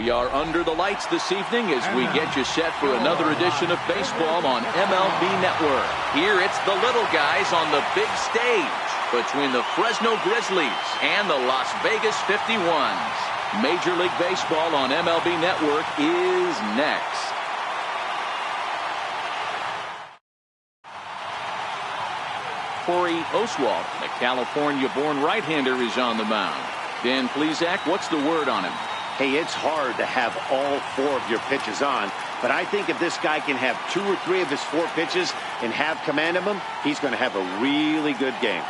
We are under the lights this evening as we get you set for another edition of baseball on MLB Network. Here it's the little guys on the big stage between the Fresno Grizzlies and the Las Vegas 51s. Major League Baseball on MLB Network is next. Corey Oswalt, the California-born right-hander, is on the mound. Dan Plesac, what's the word on him? Hey, it's hard to have all 4 of your pitches on, but I think if this guy can have 2 or 3 of his 4 pitches and have command of them, he's going to have a really good game.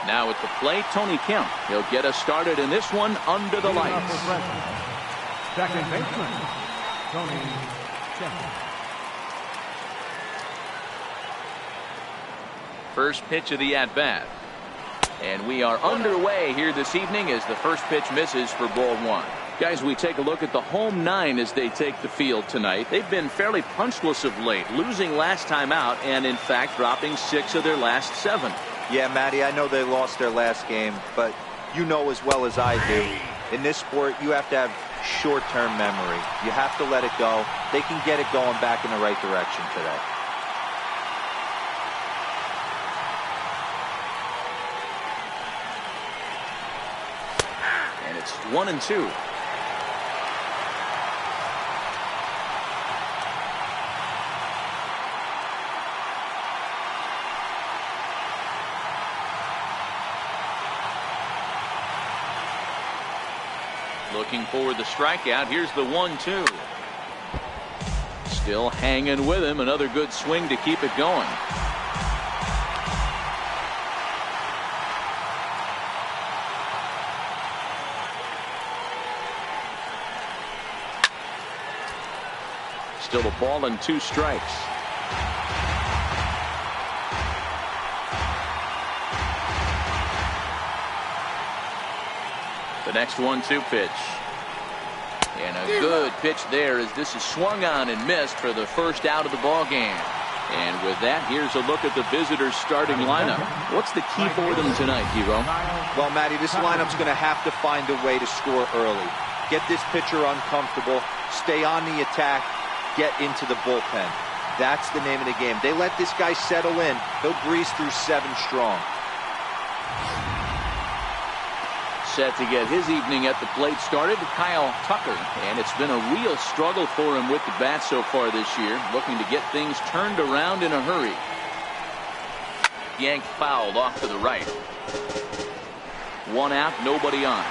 Now at the plate, Tony Kemp. He'll get us started in this one under the lights. Second baseman, Tony Kemp. First pitch of the at-bat. And we are underway here this evening as the first pitch misses for ball 1. Guys, we take a look at the home 9 as they take the field tonight. They've been fairly punchless of late, losing last time out and, in fact, dropping 6 of their last 7. Yeah, Matty, I know they lost their last game, but you know as well as I do, in this sport, you have to have short-term memory. You have to let it go. They can get it going back in the right direction today. It's 1-2. Looking for the strikeout. Here's the 1-2. Still hanging with him. Another good swing to keep it going. Still a ball and 2 strikes. The next 1-2 pitch. And a good pitch there as this is swung on and missed for the first out of the ball game. And with that, here's a look at the visitors' starting lineup. What's the key for them tonight, Hero? Well, Matty, this lineup's going to have to find a way to score early. Get this pitcher uncomfortable. Stay on the attack. Get into the bullpen. That's the name of the game. They let this guy settle in. He'll breeze through 7 strong. Set to get his evening at the plate started, Kyle Tucker. And it's been a real struggle for him with the bat so far this year. Looking to get things turned around in a hurry. Yanked fouled off to the right. 1 out, nobody on.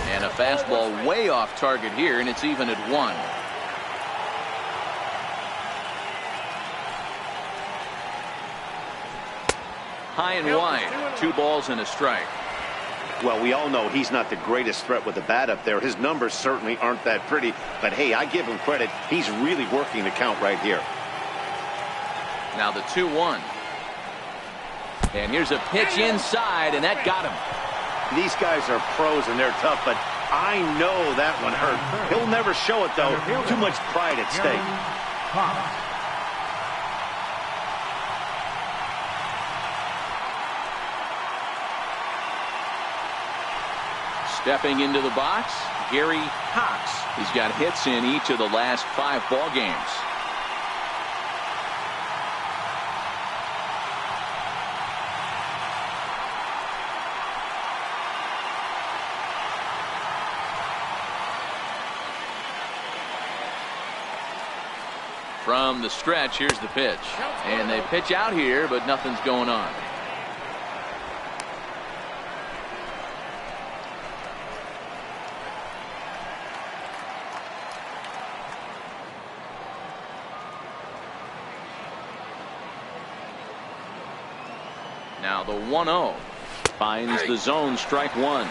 And a fastball way off target here, and it's even at 1. High and wide. 2 balls and a strike. Well, we all know he's not the greatest threat with the bat up there. His numbers certainly aren't that pretty. But, hey, I give him credit. He's really working the count right here. Now the 2-1. And here's a pitch inside, and that got him. These guys are pros and they're tough, but I know that one hurt. He'll never show it, though. Too much pride at stake. Stepping into the box, Gary Cox. He's got hits in each of the last 5 ball games. From the stretch, here's the pitch. And they pitch out here, but nothing's going on. Now the 1-0 finds the zone, strike 1.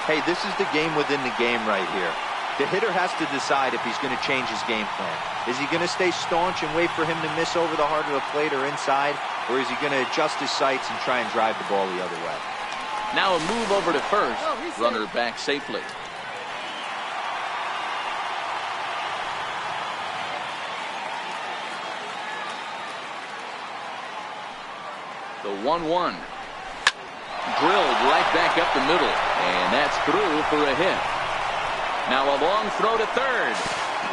Hey, this is the game within the game right here. The hitter has to decide if he's going to change his game plan. Is he going to stay staunch and wait for him to miss over the heart of the plate or inside? Or is he going to adjust his sights and try and drive the ball the other way? Now a move over to first. Runner back safely. 1-1. Drilled right back up the middle, and that's through for a hit. Now a long throw to third,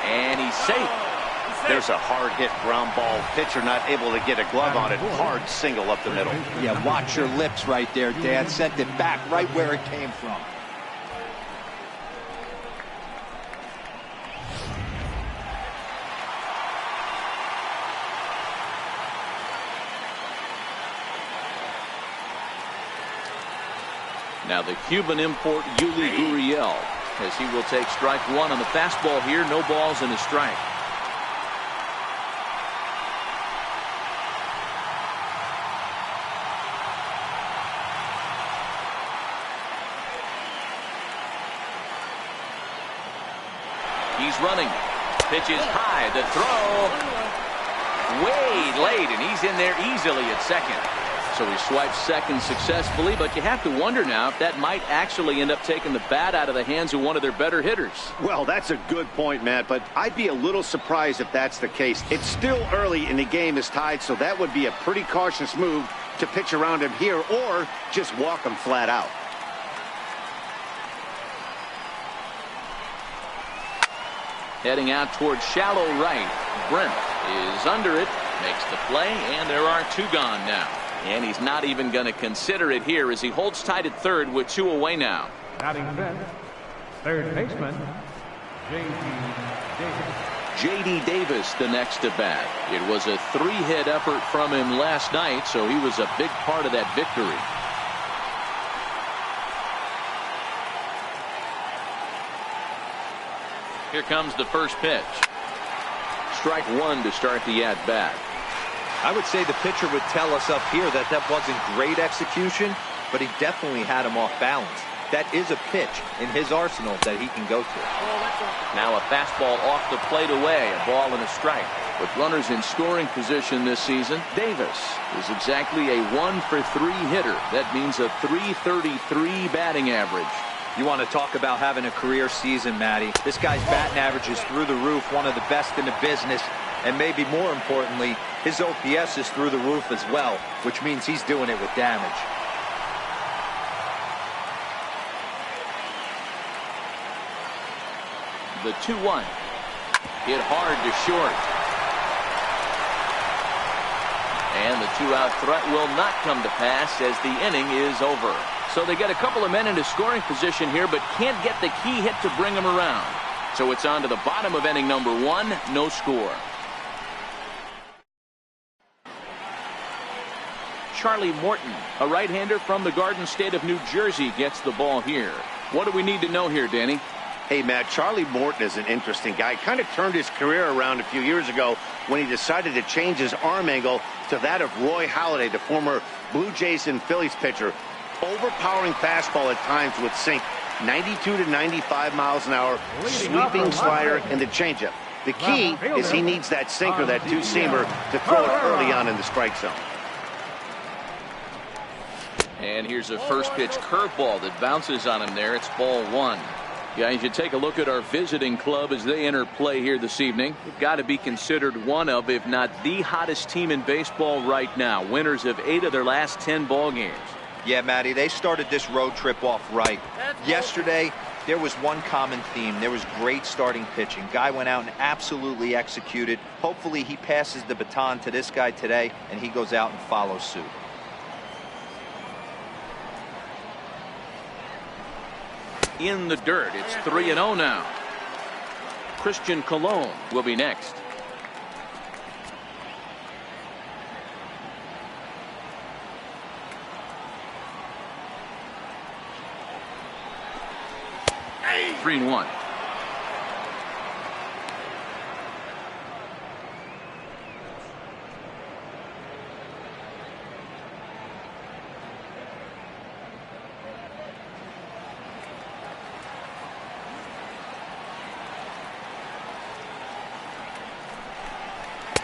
and he's safe. There's a hard hit ground ball. Pitcher not able to get a glove on it. Hard single up the middle. Yeah, watch your lips right there, Dad. Sent it back right where it came from. Now the Cuban import Yuli Gurriel, as he will take strike one on the fastball here. No balls and a strike. He's running. Pitch is high. The throw. Way late, and he's in there easily at second. So he swipes second successfully, but you have to wonder now if that might actually end up taking the bat out of the hands of one of their better hitters. Well, that's a good point, Matt, but I'd be a little surprised if that's the case. It's still early and the game is tied, so that would be a pretty cautious move to pitch around him here or just walk him flat out. Heading out towards shallow right. Brent is under it, makes the play, and there are two gone now. And he's not even going to consider it here as he holds tight at third with two away now. Batting fifth, third baseman, J.D. Davis the next to bat. It was a three-hit effort from him last night, so he was a big part of that victory. Here comes the first pitch. Strike one to start the at-bat. I would say the pitcher would tell us up here that that wasn't great execution, but he definitely had him off balance. That is a pitch in his arsenal that he can go to. Now a fastball off the plate away, a ball and a strike. With runners in scoring position this season, Davis is exactly a 1-for-3 hitter. That means a .333 batting average. You want to talk about having a career season, Matty. This guy's batting average is through the roof, one of the best in the business. And maybe more importantly, his OPS is through the roof as well, which means he's doing it with damage. The 2-1. Hit hard to short. And the two-out threat will not come to pass as the inning is over. So they get a couple of men into scoring position here, but can't get the key hit to bring them around. So it's on to the bottom of inning number one, no score. Charlie Morton, a right-hander from the Garden State of New Jersey, gets the ball here. What do we need to know here, Danny? Hey, Matt, Charlie Morton is an interesting guy. Kind of turned his career around a few years ago when he decided to change his arm angle to that of Roy Halladay, the former Blue Jays and Phillies pitcher. Overpowering fastball at times with sink, 92 to 95 miles an hour, sweeping slider, and the changeup. The key is he needs that sinker, that two-seamer, to throw it early on in the strike zone. And here's a first pitch curveball that bounces on him there. It's ball one. Guys, you take a look at our visiting club as they enter play here this evening. They've got to be considered one of, if not the hottest team in baseball right now. Winners of 8 of their last 10 ball games. Yeah, Matty, they started this road trip off right. Yesterday, there was one common theme. There was great starting pitching. Guy went out and absolutely executed. Hopefully he passes the baton to this guy today, and he goes out and follows suit. In the dirt, it's 3-0 now. Christian Colon will be next. Hey. 3-1.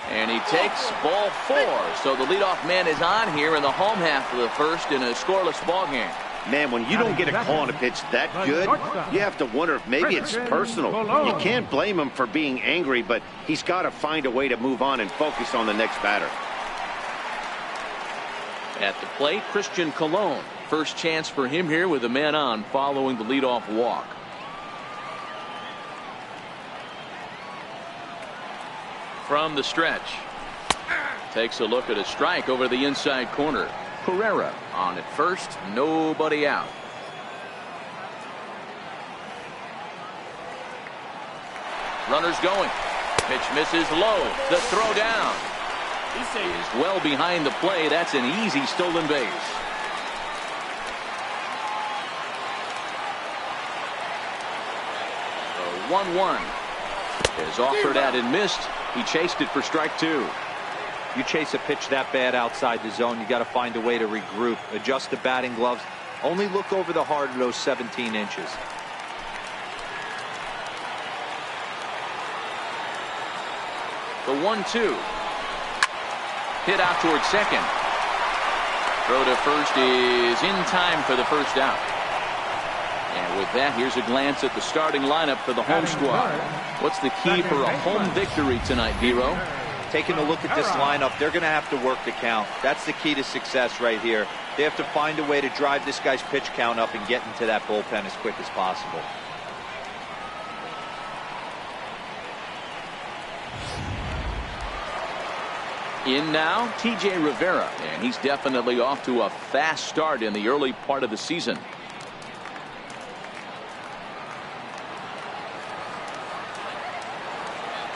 And he takes ball 4. So the leadoff man is on here in the home half of the first in a scoreless ball game. Man, when you don't get a call on a pitch that good, you have to wonder if maybe it's personal. You can't blame him for being angry, but he's got to find a way to move on and focus on the next batter. At the plate, Christian Colon. First chance for him here with a man on following the leadoff walk. From the stretch. Takes a look at a strike over the inside corner. Pereira on at first, nobody out. Runners going. Pitch misses low. The throw down is well behind the play. That's an easy stolen base. The 1-1 is offered at and missed. He chased it for strike two. You chase a pitch that bad outside the zone, you got to find a way to regroup, adjust the batting gloves. Only look over the heart of those 17 inches. The 1-2. Hit out towards second. Throw to first is in time for the first out. And with that, here's a glance at the starting lineup for the home squad. What's the key for a home victory tonight, Dero? Taking a look at this lineup, they're going to have to work the count. That's the key to success right here. They have to find a way to drive this guy's pitch count up and get into that bullpen as quick as possible. In now, T.J. Rivera, and he's definitely off to a fast start in the early part of the season.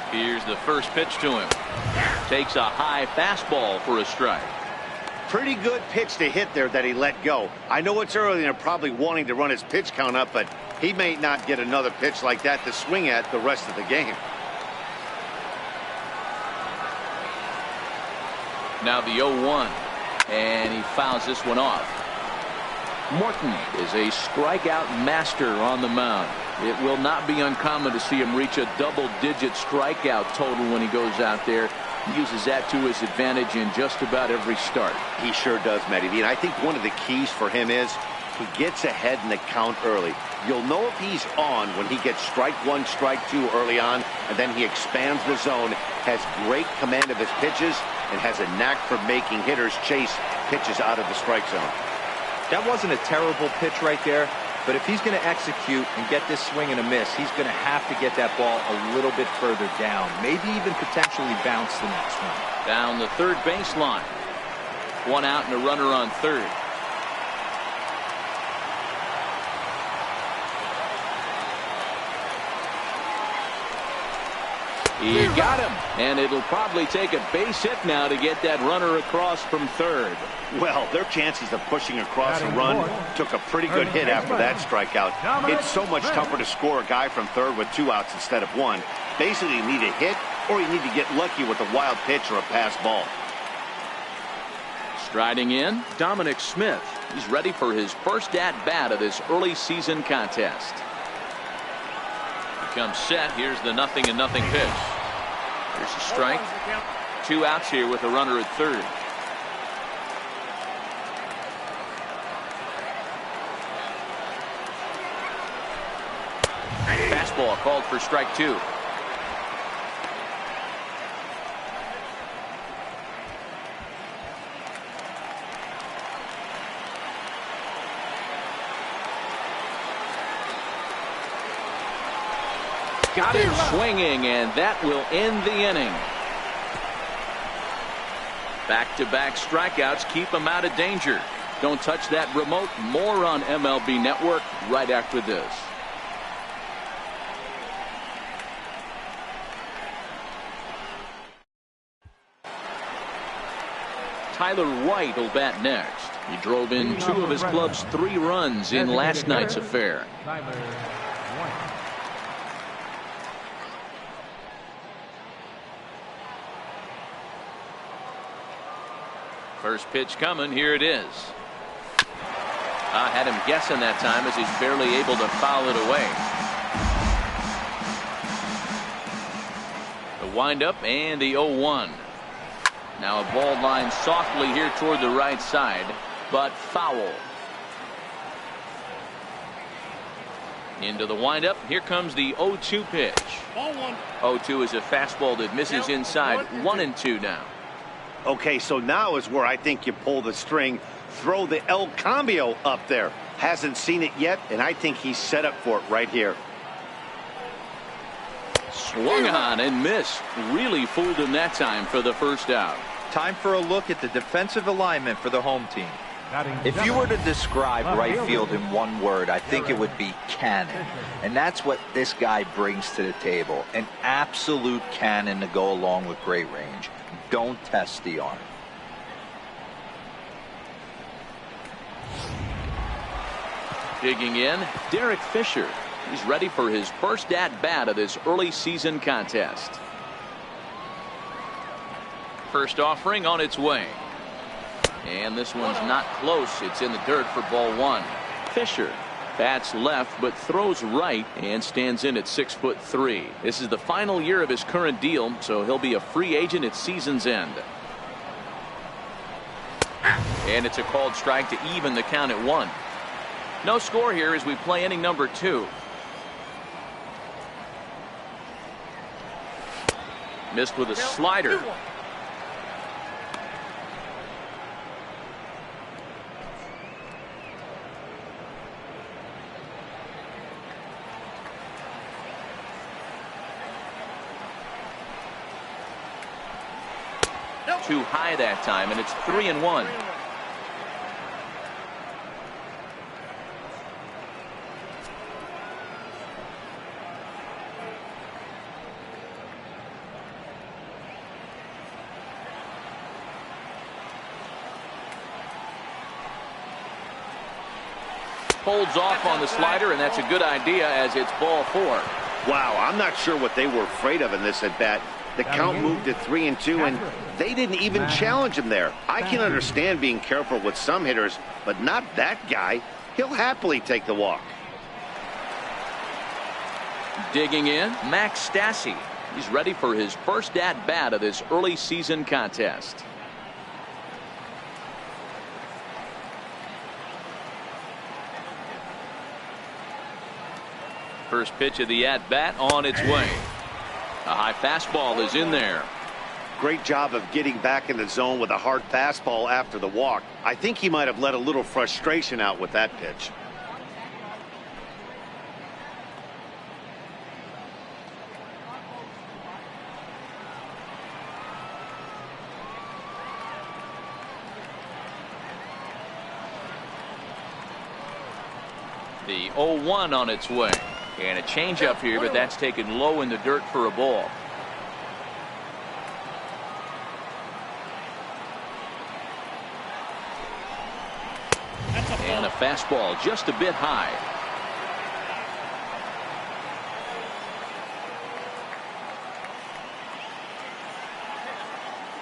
Here's the first pitch to him. Takes a high fastball for a strike. Pretty good pitch to hit there that he let go. I know it's early and they're probably wanting to run his pitch count up, but he may not get another pitch like that to swing at the rest of the game. Now the 0-1, and he fouls this one off. Morton is a strikeout master on the mound. It will not be uncommon to see him reach a double-digit strikeout total when he goes out there. He uses that to his advantage in just about every start. He sure does, Matty V. And I think one of the keys for him is he gets ahead in the count early. You'll know if he's on when he gets strike one, strike two early on, and then he expands the zone, has great command of his pitches, and has a knack for making hitters chase pitches out of the strike zone. That wasn't a terrible pitch right there, but if he's going to execute and get this swing and a miss, he's going to have to get that ball a little bit further down, maybe even potentially bounce the next one. Down the third baseline. One out and a runner on third. He got him, and it'll probably take a base hit now to get that runner across from third. Well, their chances of pushing across a run took a pretty good hit after that strikeout. It's so much tougher to score a guy from third with 2 outs instead of 1. Basically, you need a hit, or you need to get lucky with a wild pitch or a pass ball. Striding in, Dominic Smith. He's ready for his first at-bat of this early season contest. Comes set. Here's the 0-0 pitch. Here's a strike. 2 outs here with a runner at third. Fastball called for strike 2. Got him swinging, and that will end the inning. Back-to-back strikeouts keep him out of danger. Don't touch that remote. More on MLB Network right after this. Tyler White will bat next. He drove in 2 of his club's 3 runs in last night's affair. First pitch coming. Here it is. I had him guessing that time as he's barely able to foul it away. The windup and the 0-1. Now a ball line softly here toward the right side, but foul. Into the windup. Here comes the 0-2 pitch. 0-2 is a fastball that misses inside. 1-2 now. Okay, so now is where I think you pull the string. Throw the El Cambio up there. Hasn't seen it yet, and I think he's set up for it right here. Swung on and missed. Really fooled him that time for the first out. Time for a look at the defensive alignment for the home team. If you were to describe right field in one word, I think it would be cannon. And that's what this guy brings to the table. An absolute cannon to go along with great range. Don't test the arm. Digging in, Derek Fisher. He's ready for his first at-bat of this early season contest. First offering on its way. And this one's not close. It's in the dirt for ball one. Fisher bats left but throws right and stands in at 6'3". This is the final year of his current deal, so he'll be a free agent at season's end. And it's a called strike to even the count at 1. No score here as we play inning number 2. Missed with a slider. Too high that time, and it's 3-1. Holds off on the slider, and that's a good idea as it's ball 4. Wow, I'm not sure what they were afraid of in this at bat. The count moved to 3-2, and they didn't even challenge him there. I can understand being careful with some hitters, but not that guy. He'll happily take the walk. Digging in, Max Stassi. He's ready for his first at-bat of this early season contest. First pitch of the at-bat on its way. A high fastball is in there. Great job of getting back in the zone with a hard fastball after the walk. I think he might have let a little frustration out with that pitch. The 0-1 on its way. And a changeup here, but that's taken low in the dirt for a ball. And a fastball just a bit high.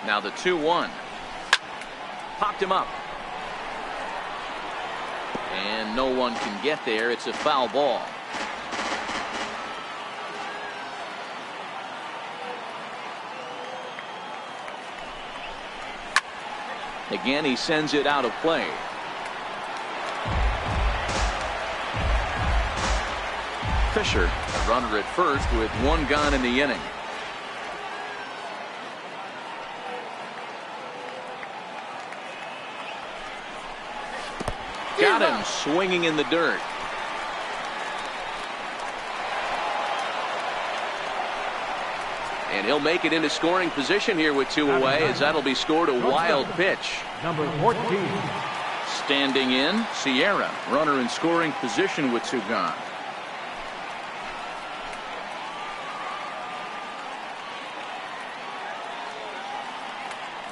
Now the 2-1. Popped him up. And no one can get there. It's a foul ball. Again, he sends it out of play. Fisher, a runner at first with one gone in the inning. Got him swinging in the dirt. And he'll make it into scoring position here with 2 away, as that'll be scored a wild pitch. Number 14. Standing in, Sierra, runner in scoring position with 2 gone.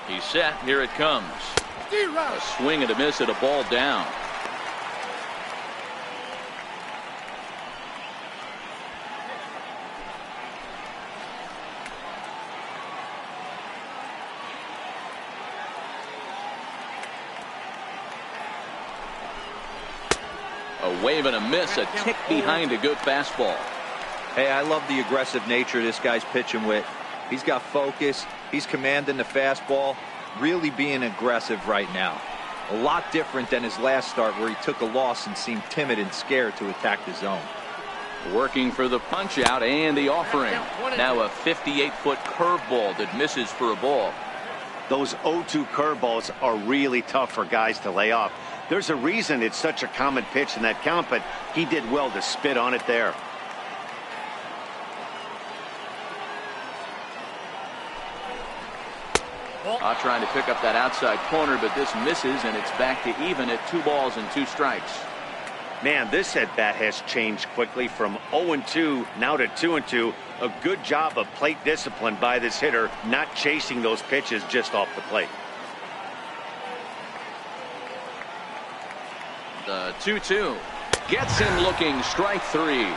He's set. Here it comes. A swing and a miss at a ball down. A wave and a miss, a tick behind a good fastball. Hey, I love the aggressive nature this guy's pitching with. He's got focus. He's commanding the fastball. Really being aggressive right now. A lot different than his last start where he took a loss and seemed timid and scared to attack the zone. Working for the punch out and the offering. Now a 58-foot curveball that misses for a ball. Those 0-2 curveballs are really tough for guys to lay off. There's a reason it's such a common pitch in that count, but he did well to spit on it there. Trying to pick up that outside corner, but this misses, and it's back to even at 2 balls and 2 strikes. Man, this at-bat has changed quickly from 0-2 now to 2-2. A good job of plate discipline by this hitter, not chasing those pitches just off the plate. The 2-2 gets him looking, strike 3.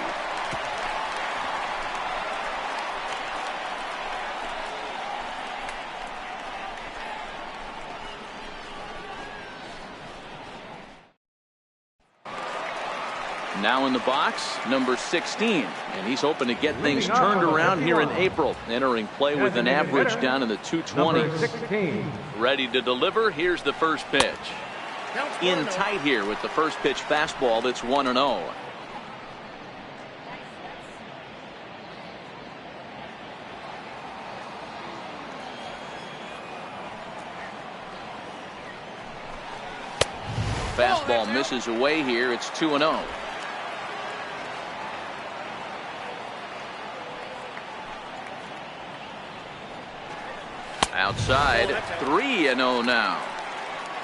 Now in the box, number 16, and he's hoping to get things turned around here in April. Entering play with an average down in the 220s. Ready to deliver. Here's the first pitch. In tight here with the first pitch fastball that's 1-0. Fastball misses away here. It's 2-0. Outside, 3-0 now.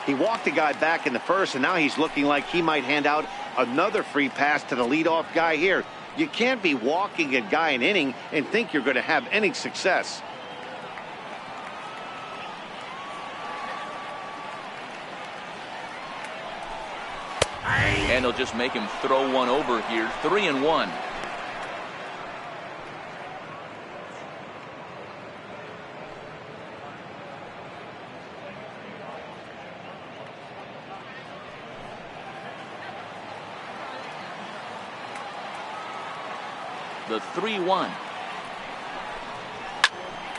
He walked the guy back in the first, and now he's looking like he might hand out another free pass to the leadoff guy here. You can't be walking a guy an inning and think you're going to have any success. And he'll just make him throw one over here. 3-1. The 3-1.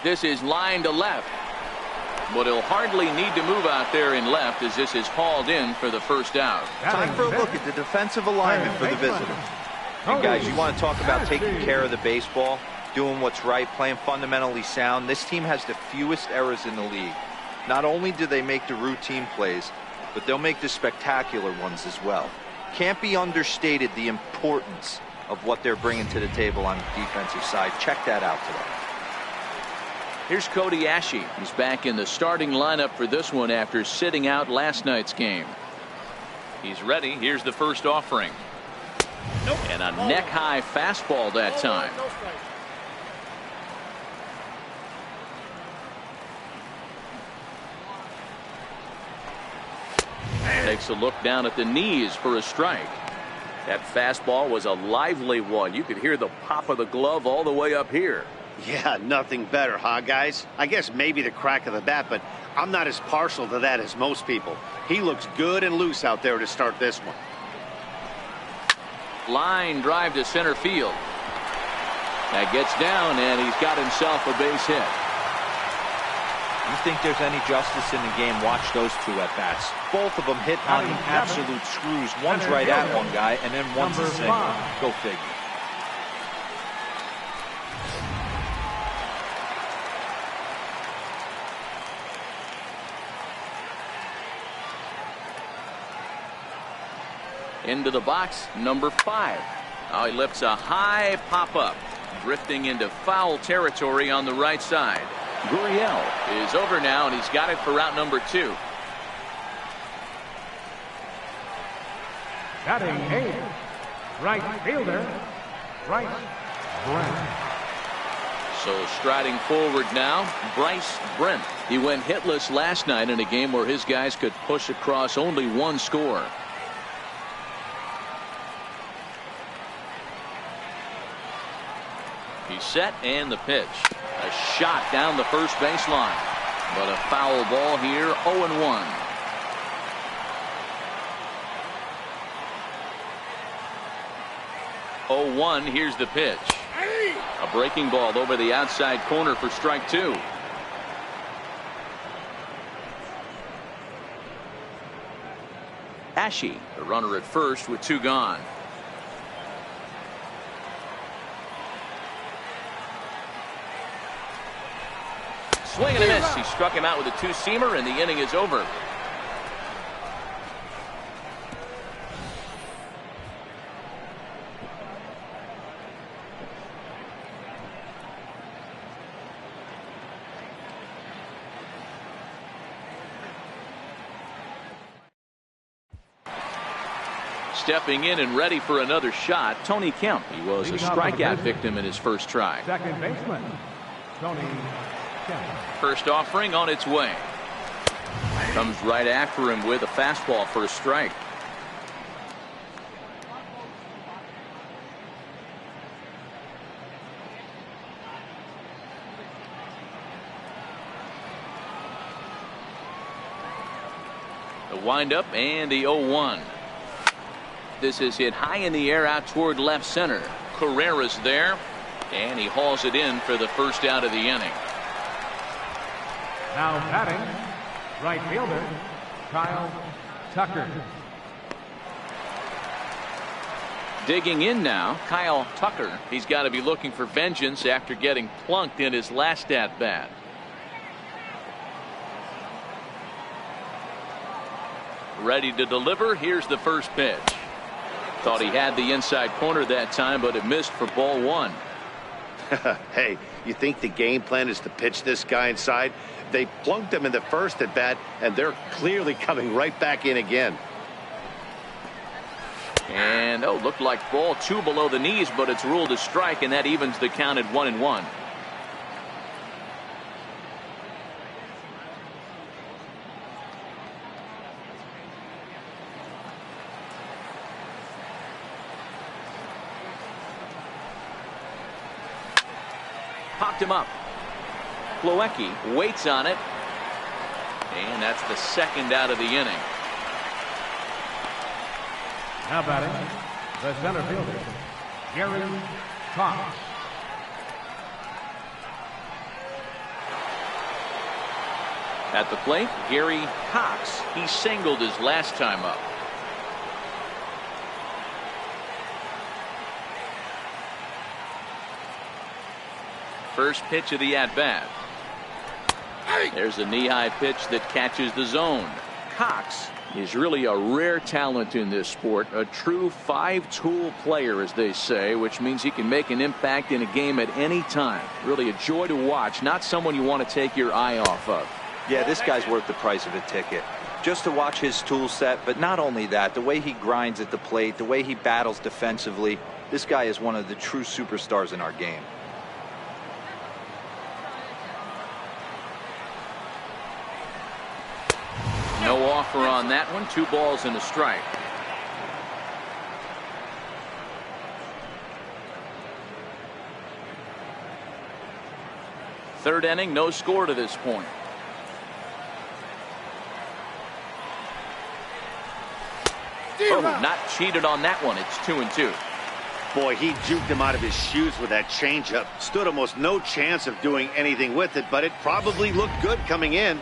This is line to left, but he'll hardly need to move out there in left as this is hauled in for the first out. Time for a look at the defensive alignment for the visitors. And guys, you want to talk about taking care of the baseball, doing what's right, playing fundamentally sound. This team has the fewest errors in the league. Not only do they make the routine plays, but they'll make the spectacular ones as well. Can't be understated the importance of what they're bringing to the table on the defensive side. Check that out today. Here's Cody Ashe. He's back in the starting lineup for this one after sitting out last night's game. He's ready. Here's the first offering. And a neck-high fastball that time. Takes a look down at the knees for a strike. That fastball was a lively one. You could hear the pop of the glove all the way up here. Yeah, nothing better, huh, guys? I guess maybe the crack of the bat, but I'm not as partial to that as most people. He looks good and loose out there to start this one. Line drive to center field. That gets down, and he's got himself a base hit. You think there's any justice in the game? Watch those two at-bats. Both of them hit on the absolute screws. One's right at one guy, and then one's a single. Go figure. Into the box, number 5. Now he lifts a high pop-up, drifting into foul territory on the right side. Gurriel is over now, and he's got it for out number 2. Batting 8, right fielder, Bryce Brent. So striding forward now, Bryce Brent. He went hitless last night in a game where his guys could push across only one score. He's set, and the pitch. A shot down the first baseline. But a foul ball here, 0-1. Here's the pitch. A breaking ball over the outside corner for strike 2. Ashe, the runner at first with 2 gone. Swing and a miss. He struck him out with a two-seamer, and the inning is over. Stepping in and ready for another shot, Tony Kemp. He was a strikeout victim in his first try. Second baseman, Tony Kemp. First offering on its way. Comes right after him with a fastball for a strike. The windup and the 0-1. This is hit high in the air out toward left center. Carrera's there, and he hauls it in for the first out of the inning. Now batting, right fielder, Kyle Tucker. Digging in now, Kyle Tucker. He's got to be looking for vengeance after getting plunked in his last at-bat. Ready to deliver. Here's the first pitch. Thought he had the inside corner that time, but it missed for ball one. Hey, you think the game plan is to pitch this guy inside? They plunked him in the first at bat, and they're clearly coming right back in again. And looked like ball two below the knees, but it's ruled a strike, and that evens the count at 1-1. Popped him up. Plawecki waits on it, and that's the second out of the inning. Now batting, the center fielder, Gary Cox. At the plate, Gary Cox. He singled his last time up. First pitch of the at-bat. There's a knee-high pitch that catches the zone. Cox is really a rare talent in this sport, a true five-tool player, as they say, which means he can make an impact in a game at any time. Really a joy to watch, not someone you want to take your eye off of. Yeah, this guy's worth the price of a ticket. Just to watch his tool set, but not only that, the way he grinds at the plate, the way he battles defensively, this guy is one of the true superstars in our game. No offer on that one. 2 balls and a strike. Third inning, no score to this point. Oh, not cheated on that one. It's 2-2. Boy, he juked him out of his shoes with that changeup. Stood almost no chance of doing anything with it, but it probably looked good coming in.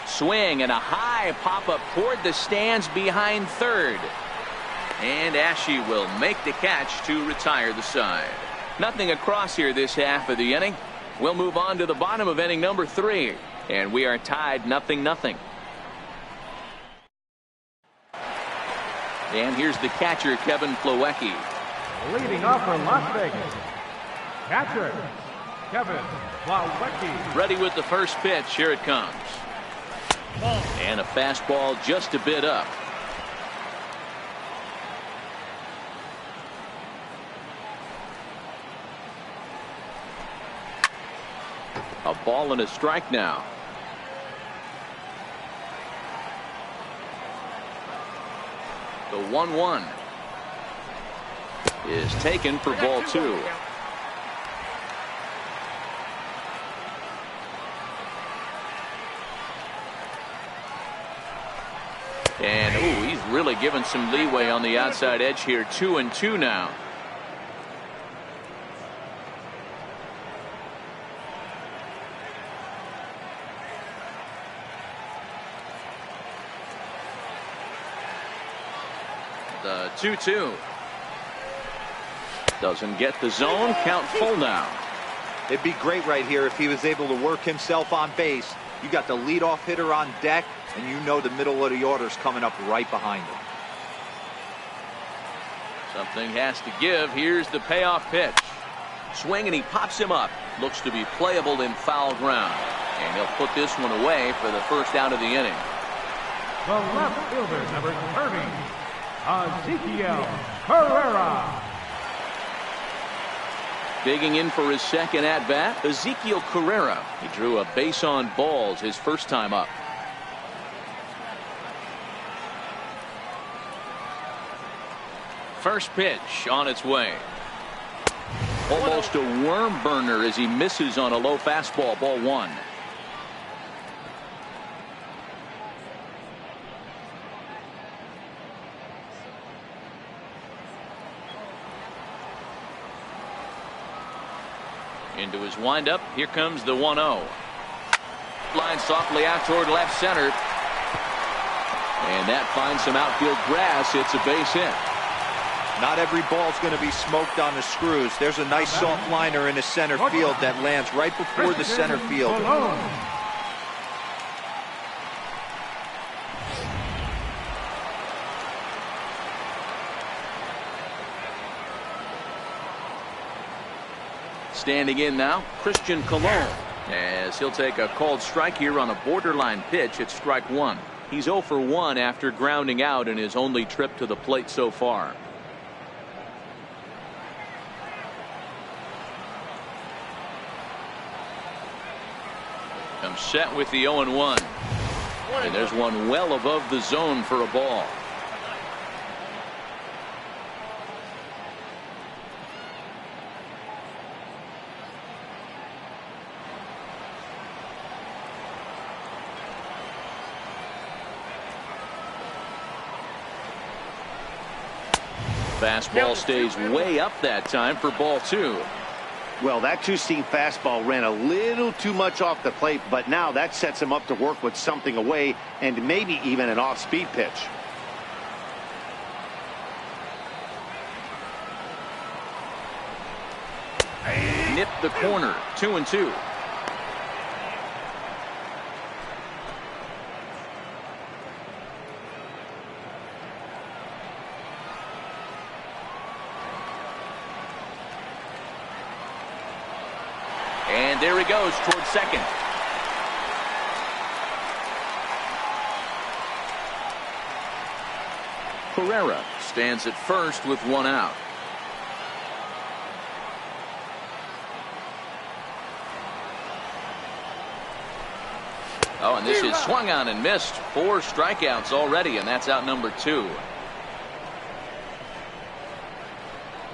Swing and a high pop-up toward the stands behind third. And Ashe will make the catch to retire the side. Nothing across here this half of the inning. We'll move on to the bottom of inning number 3. And we are tied 0-0. And here's the catcher, Kevin Plawecki. Leading off for Las Vegas, catcher, Kevin Plawecki. Ready with the first pitch. Here it comes. And a fastball just a bit up. A ball and a strike now. The 1-1 is taken for ball 2. And he's really given some leeway on the outside edge here. 2-2 now. The 2-2. Doesn't get the zone. Count full now. It'd be great right here if he was able to work himself on base. You got the leadoff hitter on deck, and you know the middle of the order's coming up right behind him. Something has to give. Here's the payoff pitch. Swing, and he pops him up. Looks to be playable in foul ground. And he'll put this one away for the first out of the inning. The left fielder, number 30, Ezekiel Carrera. Digging in for his second at-bat, Ezekiel Carrera. He drew a base on balls his first time up. First pitch on its way. Almost a worm burner as he misses on a low fastball. Ball one. Into his windup. Here comes the 1-0. Line softly out toward left center. And that finds some outfield grass. It's a base hit. Not every ball's going to be smoked on the screws. There's a nice soft liner in the center field that lands right before the center field. Standing in now, Christian Colon, as he'll take a called strike here on a borderline pitch at strike one. He's 0 for 1 after grounding out in his only trip to the plate so far. Comes set with the 0-1. And there's one well above the zone for a ball. Fastball stays way up that time for ball two. Well, that two-seam fastball ran a little too much off the plate, but now that sets him up to work with something away and maybe even an off-speed pitch. Nipped the corner. 2-2. And there he goes towards second. Carrera stands at first with one out. Oh, and this is swung on and missed. 4 strikeouts already, and that's out number 2.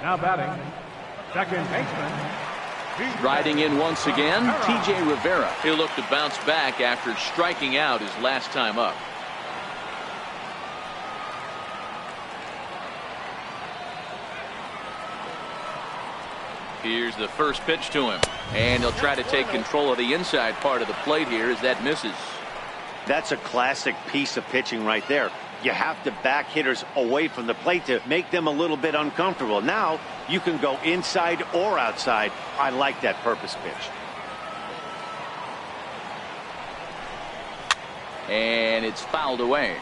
Now batting, second baseman. Riding in once again, T.J. Rivera. He'll look to bounce back after striking out his last time up. Here's the first pitch to him. And he'll try to take control of the inside part of the plate here as that misses. That's a classic piece of pitching right there. You have to back hitters away from the plate to make them a little bit uncomfortable. Now you can go inside or outside. I like that purpose pitch. And it's fouled away.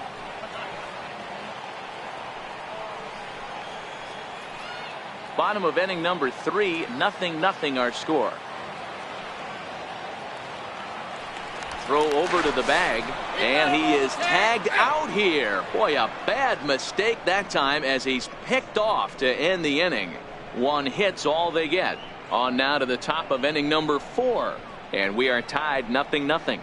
Bottom of inning number 3, 0-0 our score. Throw over to the bag, and he is tagged out here. Boy, a bad mistake that time as he's picked off to end the inning. 1 hit's all they get. On now to the top of inning number 4, and we are tied 0-0.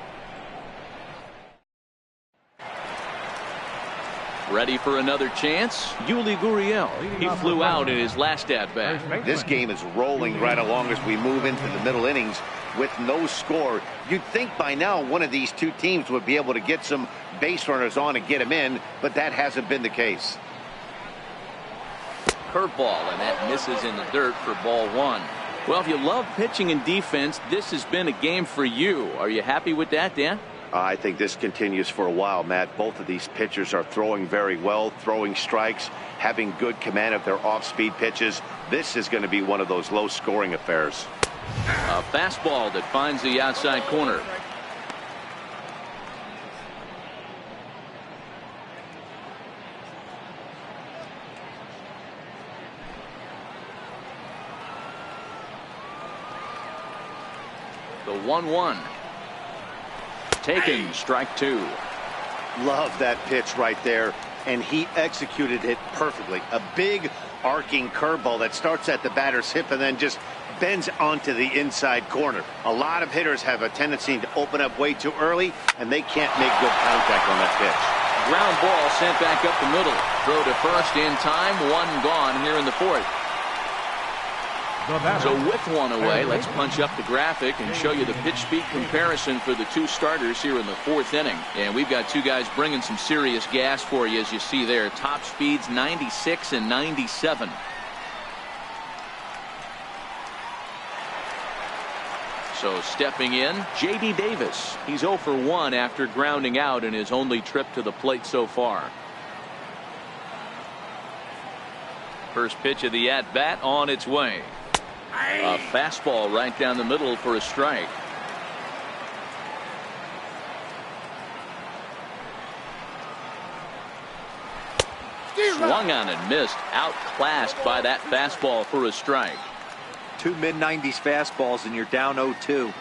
Ready for another chance? Yuli Gurriel. He flew out in his last at-bat. This game is rolling right along as we move into the middle innings with no score. You'd think by now one of these two teams would be able to get some base runners on and get them in, but that hasn't been the case. Curveball, and that misses in the dirt for ball 1. Well, if you love pitching and defense, this has been a game for you. Are you happy with that, Dan? I think this continues for a while, Matt. Both of these pitchers are throwing very well, throwing strikes, having good command of their off-speed pitches. This is going to be one of those low-scoring affairs. A fastball that finds the outside corner. The 1-1. Taking strike two. Love that pitch right there, and he executed it perfectly. A big arcing curveball that starts at the batter's hip and then just bends onto the inside corner. A lot of hitters have a tendency to open up way too early, and they can't make good contact on that pitch. Ground ball sent back up the middle. Throw to first in time. One gone here in the fourth. So with one away, let's punch up the graphic and show you the pitch speed comparison for the two starters here in the fourth inning. And we've got two guys bringing some serious gas for you, as you see there. Top speeds 96 and 97. So stepping in, J.D. Davis. He's 0 for 1 after grounding out in his only trip to the plate so far. First pitch of the at-bat on its way. A fastball right down the middle for a strike. Swung on and missed. Outclassed by that fastball for a strike. Two mid-90s fastballs and you're down 0-2.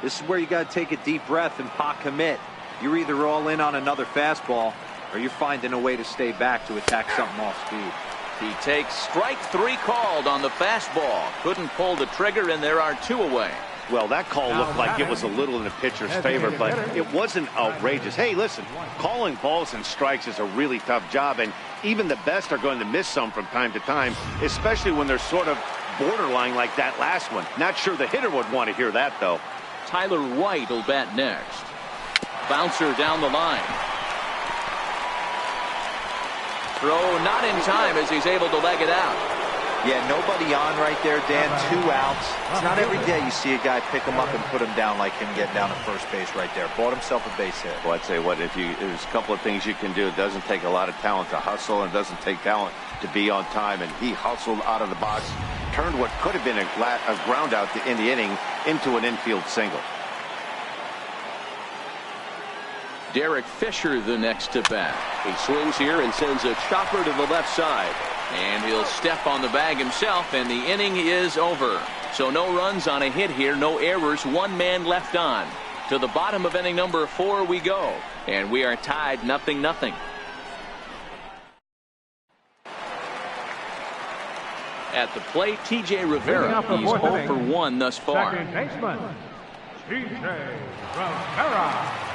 This is where you got to take a deep breath and pot commit. You're either all in on another fastball or you're finding a way to stay back to attack something off speed. He takes strike three called on the fastball. Couldn't pull the trigger, and there are two away. Well, that call looked like it was a little in the pitcher's favor, but it wasn't outrageous. Hey, listen, calling balls and strikes is a really tough job, and even the best are going to miss some from time to time, especially when they're sort of borderline like that last one. Not sure the hitter would want to hear that, though. Tyler White will bat next. Bouncer down the line. Throw not in time as he's able to leg it out. Yeah, nobody on right there, Dan. 2 outs. It's not every day you see a guy pick him up and put him down like him getting down to first base right there. Bought himself a base hit. Well, I'd say what, there's a couple of things you can do. It doesn't take a lot of talent to hustle, and it doesn't take talent to be on time. And he hustled out of the box, turned what could have been a ground out in the inning into an infield single. Derek Fisher the next to bat. He swings here and sends a chopper to the left side. And he'll step on the bag himself, and the inning is over. So no runs on a hit here, no errors, one man left on. To the bottom of inning number 4 we go. And we are tied 0-0. At the plate, T.J. Rivera. He's 0 for 1 thus far. Second baseman, T.J. Rivera.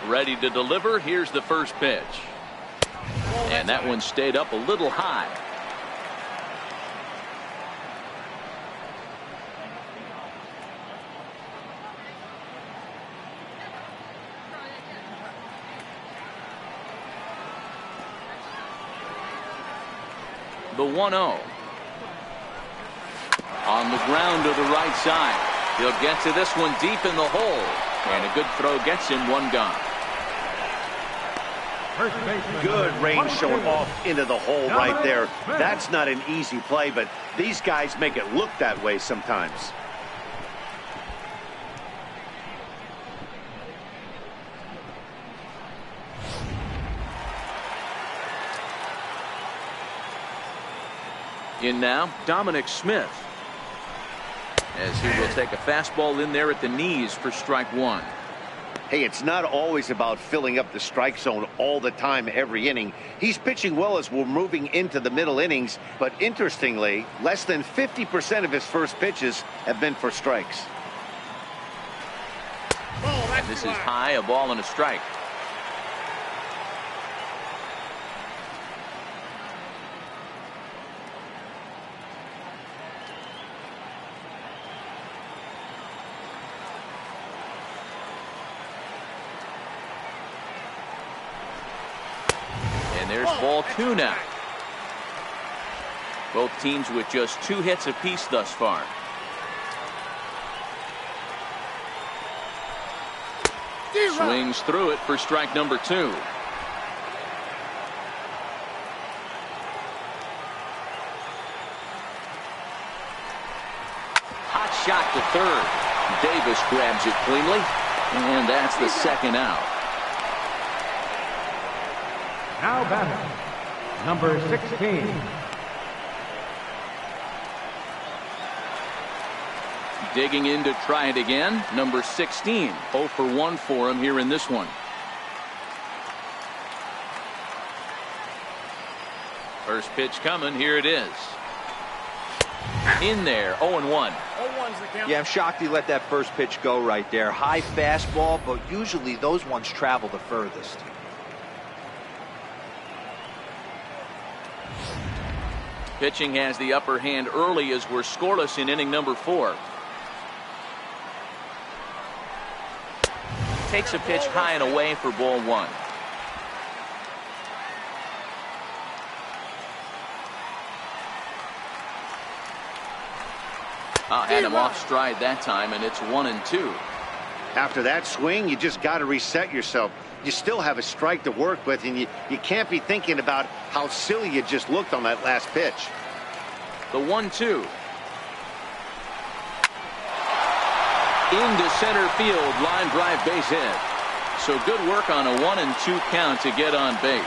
Ready to deliver. Here's the first pitch. And that one stayed up a little high. The 1-0. On the ground to the right side. He'll get to this one deep in the hole. And a good throw gets him one gone. Good range showing off into the hole right there. That's not an easy play, but these guys make it look that way sometimes. In now, Dominic Smith. As he will take a fastball in there at the knees for strike one. Hey, it's not always about filling up the strike zone all the time every inning. He's pitching well as we're moving into the middle innings, but interestingly, less than 50% of his first pitches have been for strikes. This is high, a ball and a strike. There's ball 2 now. Both teams with just 2 hits apiece thus far. Swings through it for strike number 2. Hot shot to third. Davis grabs it cleanly, and that's the second out. Now batting, number 16. Digging in to try it again, number 16. 0 for 1 for him here in this one. First pitch coming, here it is. In there, 0-1. Yeah, I'm shocked he let that first pitch go right there. High fastball, but usually those ones travel the furthest. Pitching has the upper hand early as we're scoreless in inning number 4. Takes a pitch high and away for ball 1. Had him off stride that time, and it's 1-2. After that swing, you just got to reset yourself. You still have a strike to work with, and you can't be thinking about how silly you just looked on that last pitch. The 1-2. Into center field, line drive, base hit. So good work on a 1-2 count to get on base.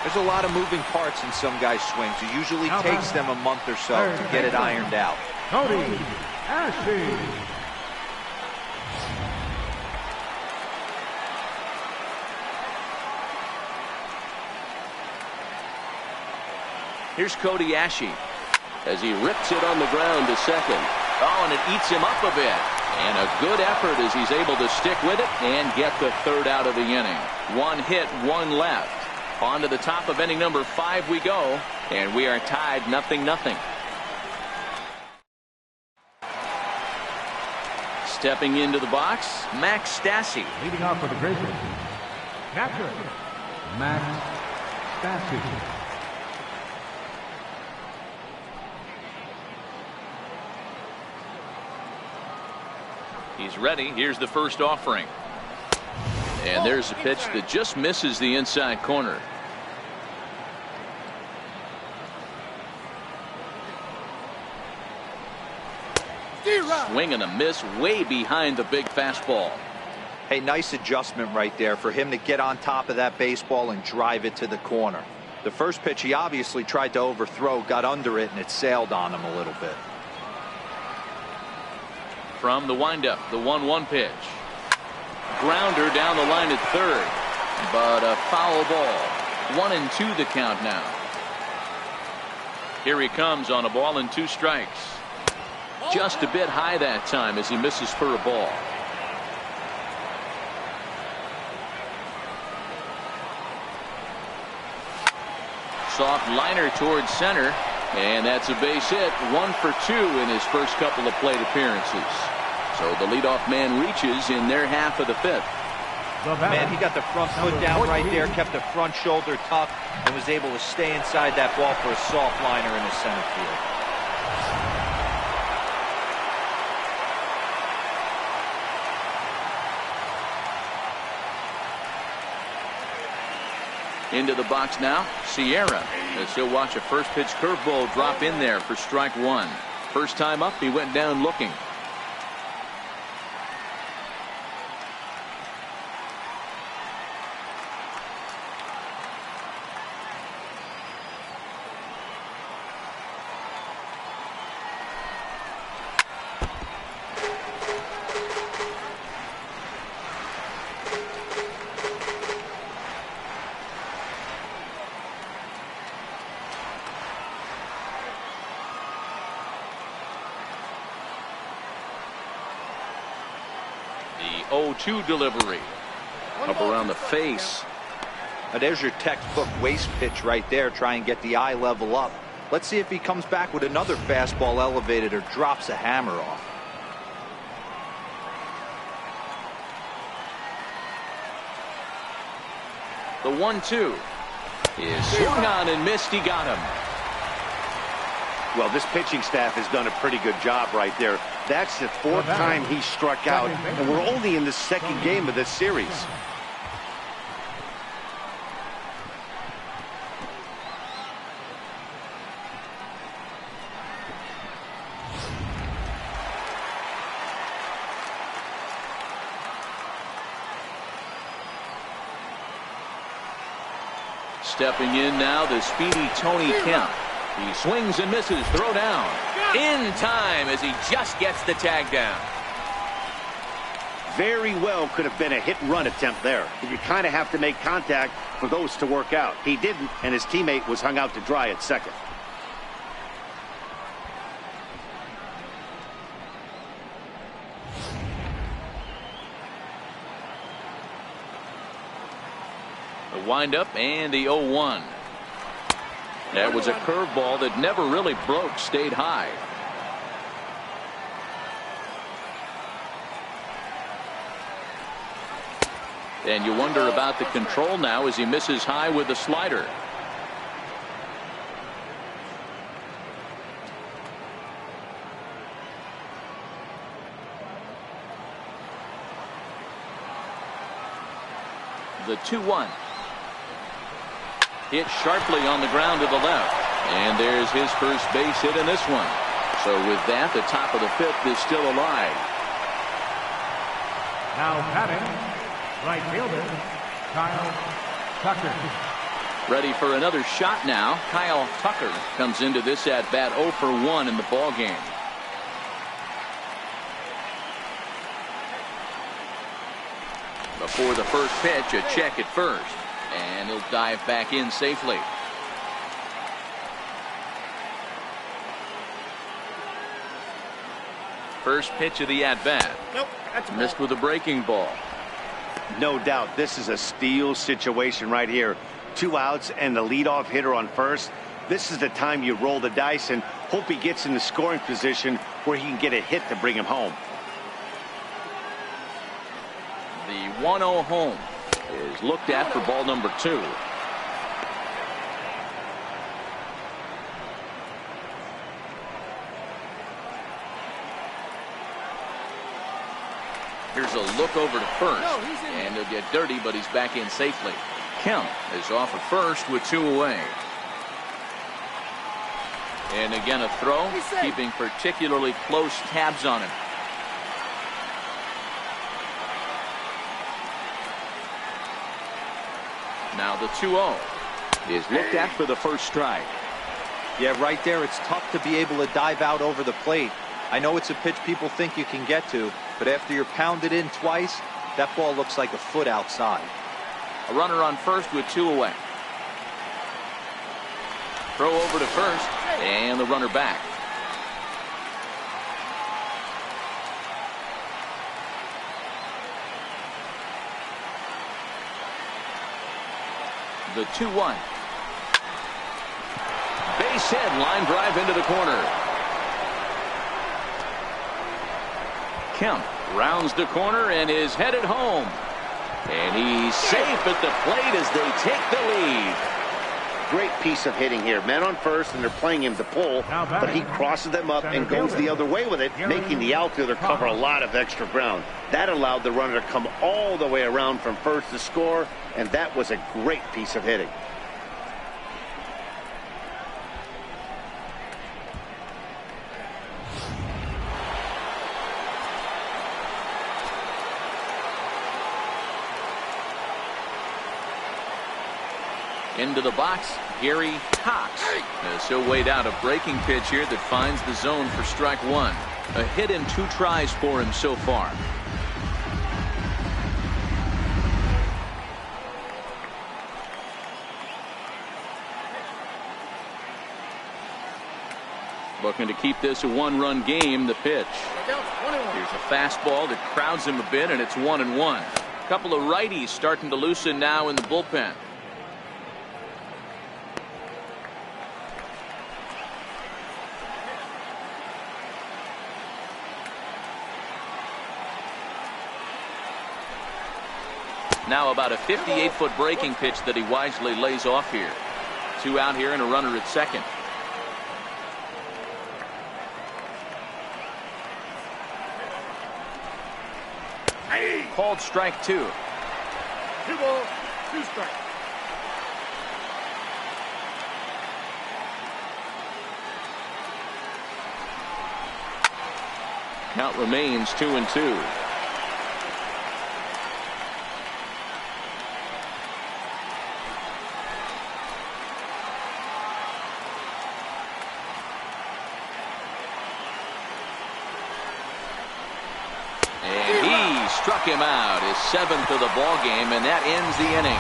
There's a lot of moving parts in some guys' swings. It usually takes them a month or so to get it ironed out. Cody Ashley. Here's Cody Ashley as he rips it on the ground to second. Oh, and it eats him up a bit. And a good effort as he's able to stick with it and get the third out of the inning. 1 hit, 1 left. On to the top of inning number 5 we go, and we are tied 0-0. Stepping into the box, Max Stassi. Leading off for the Grizzlies, catcher, Max Stassi. He's ready. Here's the first offering. And there's a pitch that just misses the inside corner. Swing and a miss way behind the big fastball. Hey, nice adjustment right there for him to get on top of that baseball and drive it to the corner. The first pitch he obviously tried to overthrow, got under it, and it sailed on him a little bit. From the windup, the 1-1 pitch. Grounder down the line at third, but a foul ball. 1-2 the count now. Here he comes on a ball and 2 strikes. Just a bit high that time as he misses for a ball. Soft liner towards center, and that's a base hit. 1 for 2 in his first couple of plate appearances. So the leadoff man reaches in their half of the 5th. Man, he got the front foot down right there, kept the front shoulder tucked, and was able to stay inside that ball for a soft liner in the center field. Into the box now, Sierra, as he'll watch a first pitch curveball drop in there for strike 1. First time up, he went down looking. The 0-2 delivery. Up around the face. Now there's your textbook waist pitch right there. Try and get the eye level up. Let's see if he comes back with another fastball elevated or drops a hammer off. The 1-2 is swung on and missed. He got him. Well, this pitching staff has done a pretty good job right there. That's the fourth time he struck out, and we're only in the second game of this series. Stepping in now, the speedy Tony Kemp. He swings and misses. Throw down. In time as he just gets the tag down. Very well could have been a hit-and-run attempt there. But you kind of have to make contact for those to work out. He didn't, and his teammate was hung out to dry at second. The windup and the 0-1. That was a curveball that never really broke, stayed high. And you wonder about the control now as he misses high with the slider. The 2-1. Hit sharply on the ground to the left. And there's his first base hit in this one. So with that, the top of the fifth is still alive. Now batting, right fielder, Kyle Tucker. Ready for another shot now. Kyle Tucker comes into this at bat 0 for 1 in the ball game. Before the first pitch, a check at first. And he'll dive back in safely. First pitch of the at-bat. Nope, that's missed with a breaking ball. No doubt this is a steal situation right here. 2 outs and the leadoff hitter on first. This is the time you roll the dice and hope he gets in the scoring position where he can get a hit to bring him home. The 1-0 home is looked at for ball number 2. Here's a look over to first, and he'll get dirty, but he's back in safely. Kemp is off at first with 2 away. And again a throw, keeping particularly close tabs on him. Now the 2-0 is looked at for the first strike. Yeah, right there, it's tough to be able to dive out over the plate. I know it's a pitch people think you can get to, but after you're pounded in twice, that ball looks like a foot outside. A runner on first with 2 away. Throw over to first, and the runner back. The 2-1. Base hit, line drive into the corner. Kemp rounds the corner and is headed home. And he's safe at the plate as they take the lead. Great piece of hitting here. Men on first, and they're playing him to pull, but he crosses them up and goes the other way with it, making the outfielder cover a lot of extra ground. That allowed the runner to come all the way around from first to score, and that was a great piece of hitting. Into the box, Gary Cox. As he'll wait out a breaking pitch here that finds the zone for strike 1. A hit in 2 tries for him so far. Looking to keep this a 1-run game. The pitch. Here's a fastball that crowds him a bit, and it's 1-1. A couple of righties starting to loosen now in the bullpen. Now about a 58-foot breaking pitch that he wisely lays off here. 2 out here and a runner at second. Called strike 2. 2 balls, 2 strikes. Count remains 2-2. And he struck him out, his 7th of the ball game, and that ends the inning.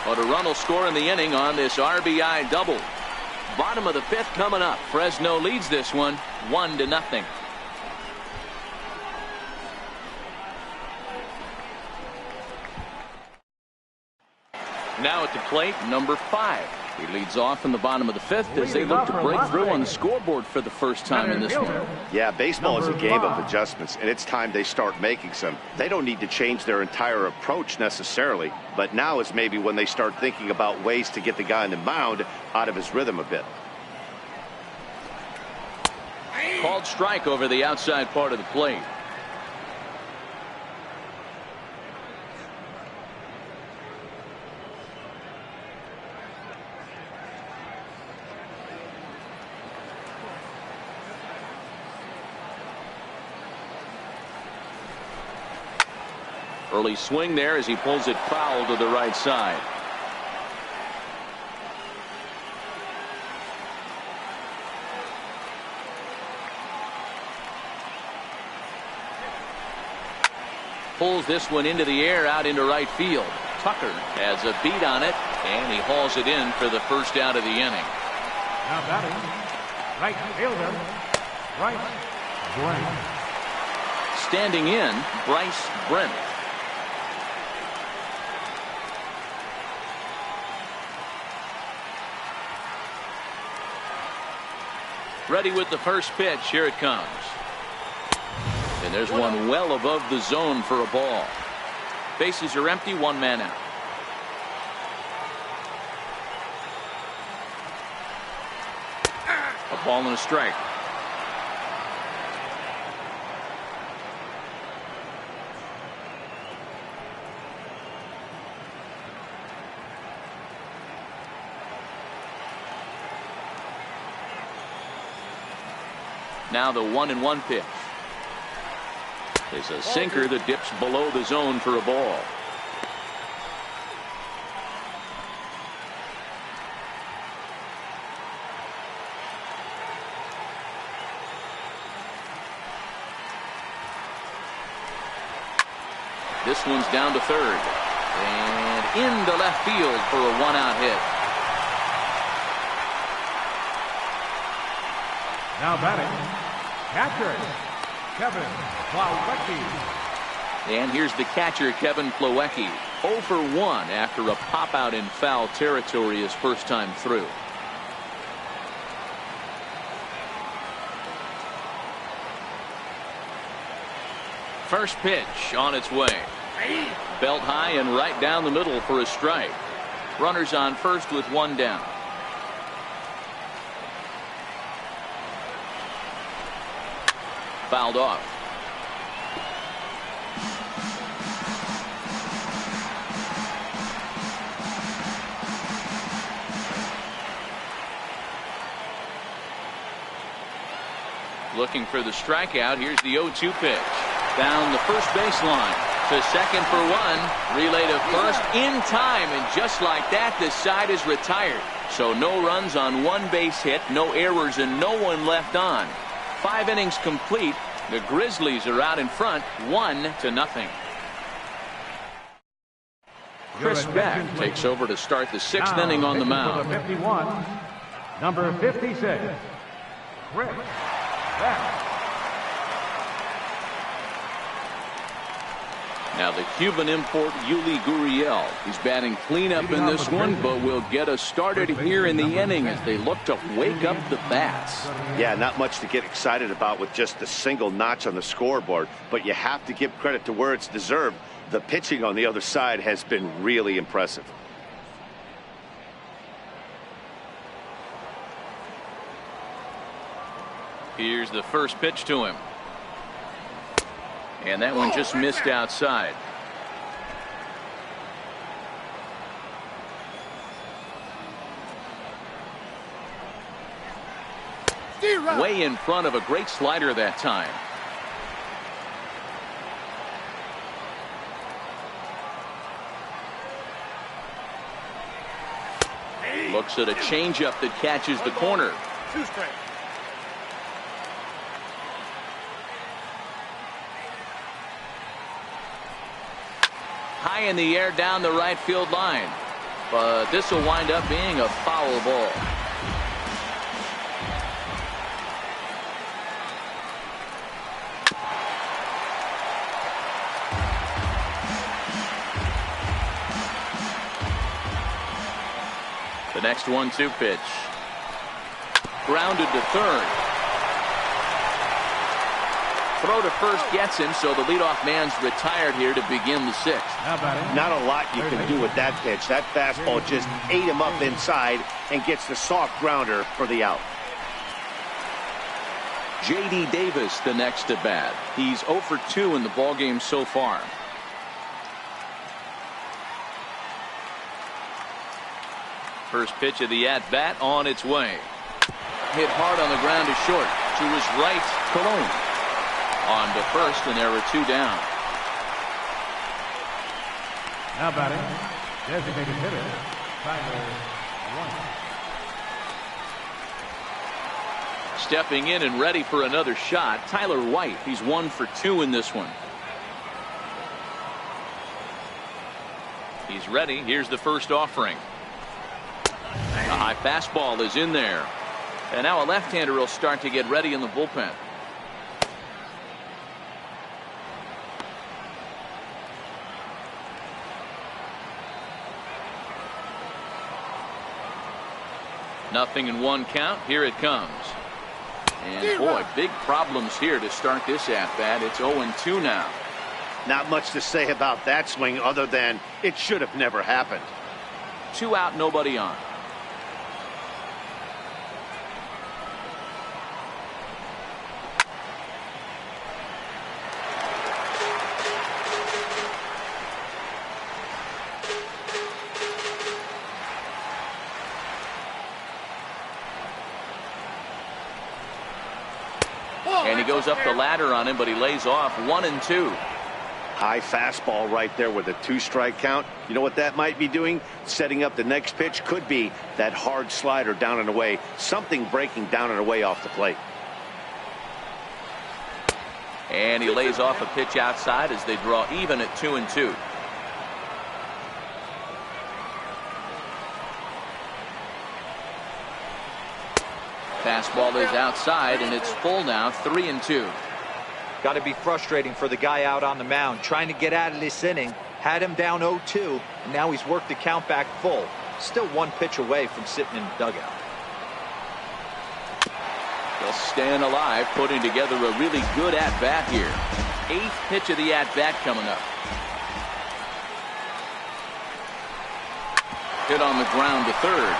But a run will score in the inning on this RBI double. Bottom of the 5th coming up. Fresno leads this one 1-0. Now at the plate, number 5. He leads off in the bottom of the 5th as they look to break through on the scoreboard for the first time in this one. Yeah, baseball is a game of adjustments, and it's time they start making some. They don't need to change their entire approach necessarily, but now is maybe when they start thinking about ways to get the guy on the mound out of his rhythm a bit. Called strike over the outside part of the plate. Early swing there as he pulls it foul to the right side. Pulls this one into the air out into right field. Tucker has a beat on it, and he hauls it in for the first out of the inning. Now batting, right fielder, Bryce Brent. Standing in, Bryce Brent. Ready with the first pitch. Here it comes. And there's one well above the zone for a ball. Bases are empty, 1 man out. A ball and a strike. Now the 1-1 pitch. It's a sinker that dips below the zone for a ball. This one's down to third. And into left field for a 1-out hit. Now batting, catcher, Kevin Plawecki. And here's the catcher, Kevin Plawecki. 0 for 1 after a pop out in foul territory his first time through. First pitch on its way. Belt high and right down the middle for a strike. Runners on first with 1 down. Fouled off. Looking for the strikeout. Here's the 0-2 pitch. Down the first baseline. To second for 1. Relay to first in time. And just like that, the side is retired. So no runs on 1 base hit, no errors, and no one left on. 5 innings complete. The Grizzlies are out in front, 1-0. Chris Beck takes over to start the 6th inning on the mound. 51, number 56, Chris Beck. Now the Cuban import Yuli Gurriel. He's batting cleanup in this one, but will get us started here in the inning as they look to wake up the bats. Yeah, not much to get excited about with just a single notch on the scoreboard, but you have to give credit to where it's deserved. The pitching on the other side has been really impressive. Here's the first pitch to him. And that one just missed outside. Way in front of a great slider that time. Looks at a changeup that catches the corner. High in the air down the right field line. But this will wind up being a foul ball. The next 1-2 pitch. Grounded to third. Throw to first gets him, so the leadoff man's retired here to begin the sixth. Not a lot you can do with that pitch. That fastball just ate him up inside and gets the soft grounder for the out. J.D. Davis the next at bat. He's 0 for 2 in the ballgame so far. First pitch of the at-bat on its way. Hit hard on the ground to short. To his right, Colon. On to first, and there were 2 down. Now batting, designated hitter, Tyler White. Stepping in and ready for another shot, Tyler White. He's 1 for 2 in this one. He's ready. Here's the first offering. A high fastball is in there. And now a left-hander will start to get ready in the bullpen. Nothing in 1 count. Here it comes. And boy, big problems here to start this at-bat. It's 0-2 now. Not much to say about that swing other than it should have never happened. 2 out, nobody on. And he goes up the ladder on him, but he lays off 1-2. High fastball right there with a 2-strike count. You know what that might be doing? Setting up the next pitch. Could be that hard slider down and away. Something breaking down and away off the plate. And he lays off a pitch outside as they draw even at 2-2. Fastball is outside, and it's full now, 3-2. Got to be frustrating for the guy out on the mound, trying to get out of this inning. Had him down 0-2, and now he's worked the count back full. Still 1 pitch away from sitting in the dugout. They'll stand alive, putting together a really good at-bat here. 8th pitch of the at-bat coming up. Hit on the ground to third.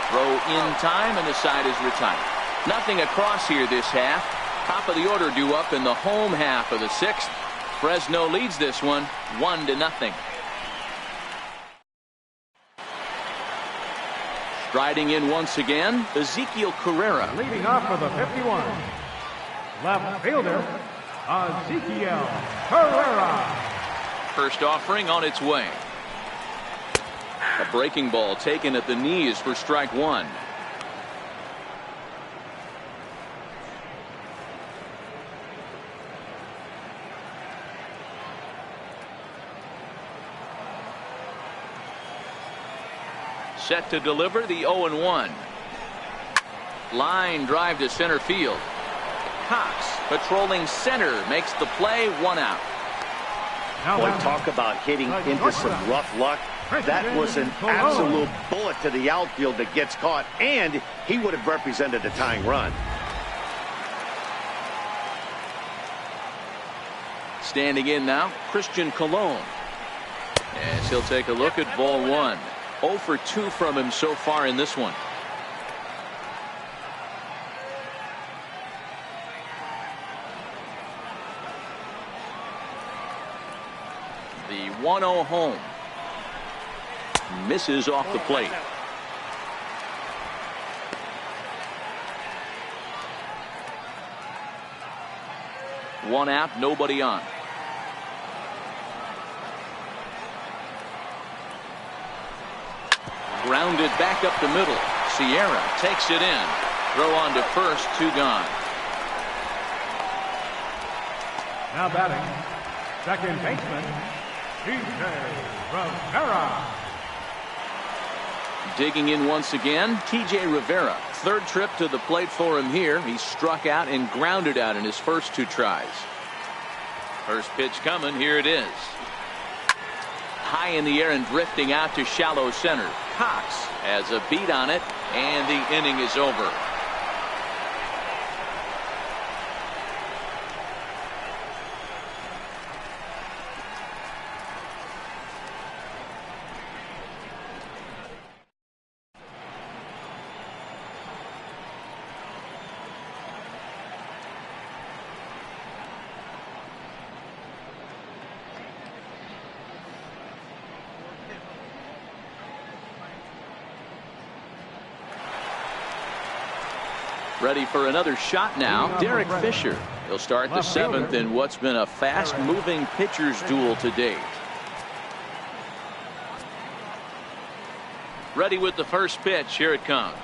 Throw in time, and the side is retired. Nothing across here this half. Top of the order due up in the home half of the 6th. Fresno leads this one 1-0. Striding in once again, Ezekiel Carrera. Leading off for the 51, left fielder, Ezekiel Carrera. First offering on its way. A breaking ball taken at the knees for strike 1. Set to deliver the 0-1. Line drive to center field. Cox patrolling center makes the play, 1 out. Boy, talk about hitting into some rough luck. That was an absolute bullet to the outfield that gets caught, and he would have represented a tying run. Standing in now, Christian Colon. As he'll take a look at ball 1. 0 for 2 from him so far in this one. The 1-0 home. Misses off the plate. One out, nobody on. Grounded back up the middle. Sierra takes it in. Throw on to first, 2 gone. Now batting, second baseman, TJ Rivera. Digging in once again, TJ Rivera. Third trip to the plate for him here. He struck out and grounded out in his first 2 tries. First pitch coming. Here it is. High in the air and drifting out to shallow center. Cox has a beat on it, and the inning is over. Ready for another shot now, Derek Fisher. He'll start the 7th in what's been a fast-moving pitcher's duel to date. Ready with the first pitch. Here it comes.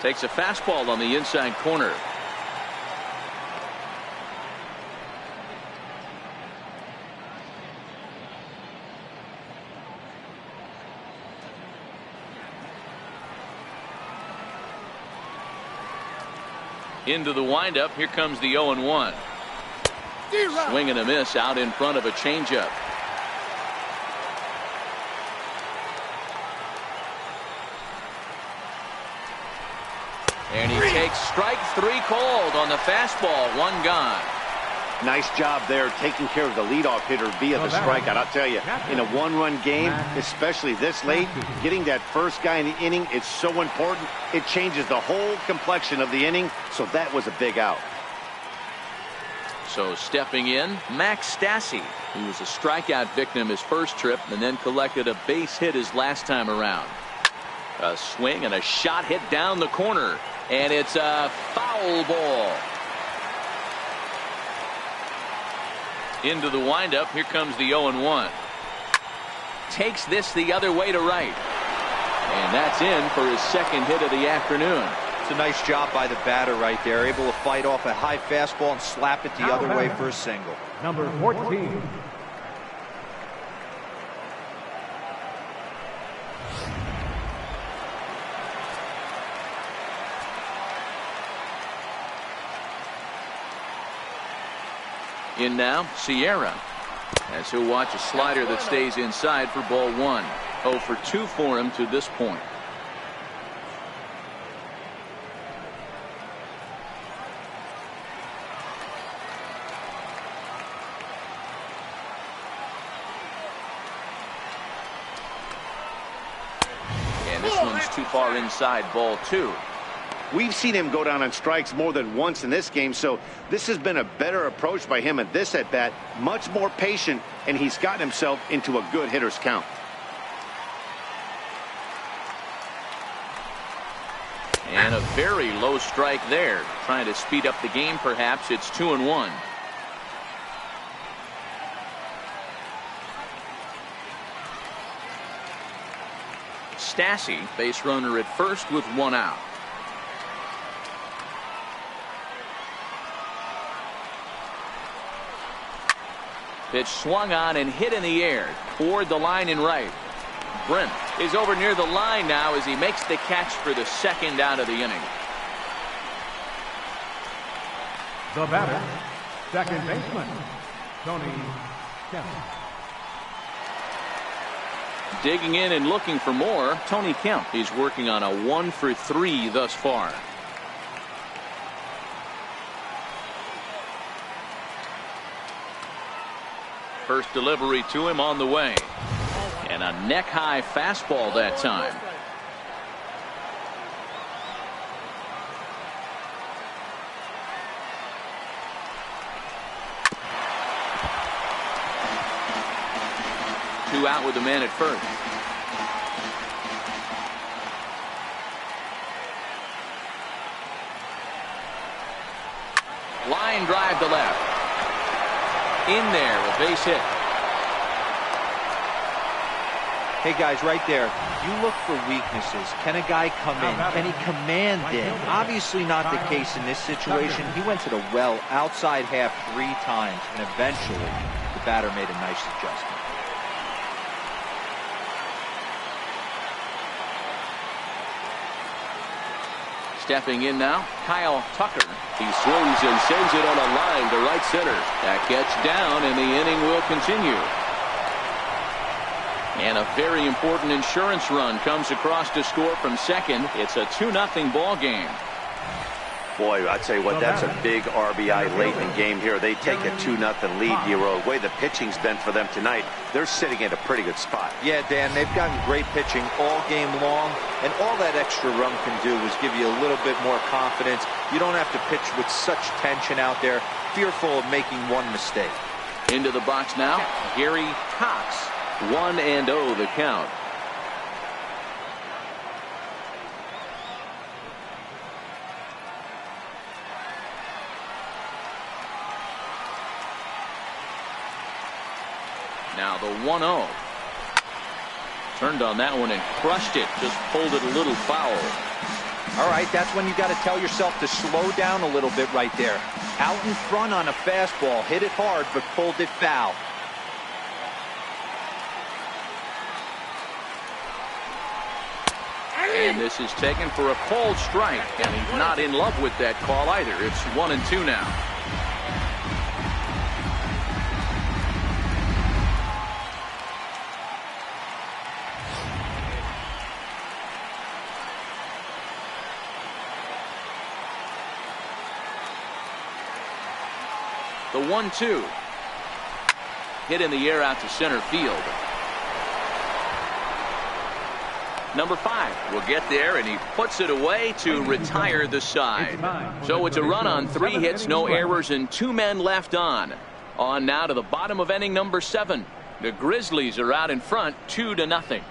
Takes a fastball on the inside corner. Into the windup. Here comes the 0-1. Swing and a miss out in front of a changeup. And he takes strike 3 called on the fastball. 1 gone. Nice job there taking care of the leadoff hitter via the strikeout. I'll tell you, in a 1-run game, especially this late, getting that first guy in the inning is so important. It changes the whole complexion of the inning, so that was a big out. So stepping in, Max Stassi. He was a strikeout victim his first trip and then collected a base hit his last time around. A swing and a shot hit down the corner, and it's a foul ball. Into the windup. Here comes the 0-1. Takes this the other way to right. And that's in for his second hit of the afternoon. It's a nice job by the batter right there. Able to fight off a high fastball and slap it the other way for a single. Number 14. In now, Sierra, as he'll watch a slider that stays inside for ball 1. 0 for 2 for him to this point. And this one's too far inside, ball 2. We've seen him go down on strikes more than once in this game, so this has been a better approach by him at this at-bat. Much more patient, and he's gotten himself into a good hitter's count. And a very low strike there. Trying to speed up the game, perhaps. It's 2-1. Stassi, base runner at first with 1 out. Pitch swung on and hit in the air toward the line and right. Brent is over near the line now as he makes the catch for the second out of the inning. The batter, second baseman, Tony Kemp. Digging in and looking for more, Tony Kemp. He's working on a 1 for 3 thus far. First delivery to him on the way. And a neck-high fastball that time. 2 out with the man at first. Line drive to left. In there, a base hit. Hey guys, right there, you look for weaknesses. Can a guy come in? Can he command in? Obviously not the case in this situation. He went to the well outside half 3 times, and eventually the batter made a nice adjustment. Stepping in now, Kyle Tucker. He swings and sends it on a line to right center. That gets down, and the inning will continue. And a very important insurance run comes across to score from second. It's a 2-0 ball game. Boy, I'd say what, that's a big RBI late in the game here. They take a 2-0 lead, Hero. The way the pitching's been for them tonight, they're sitting at a pretty good spot. Yeah, Dan, they've gotten great pitching all game long, and all that extra run can do is give you a little bit more confidence. You don't have to pitch with such tension out there, fearful of making one mistake. Into the box now, Gary Cox. 1-0 the count. Now the 1-0. Turned on that one and crushed it. Just pulled it a little foul. All right, that's when you got to tell yourself to slow down a little bit right there. Out in front on a fastball, hit it hard, but pulled it foul. And this is taken for a called strike, and he's not in love with that call either. It's 1-2 now. The 1-2. Hit in the air out to center field. Number 5 will get there, and he puts it away to retire the side. So it's a run on 3 hits, no errors, and 2 men left on. On now to the bottom of inning number 7. The Grizzlies are out in front, 2-0.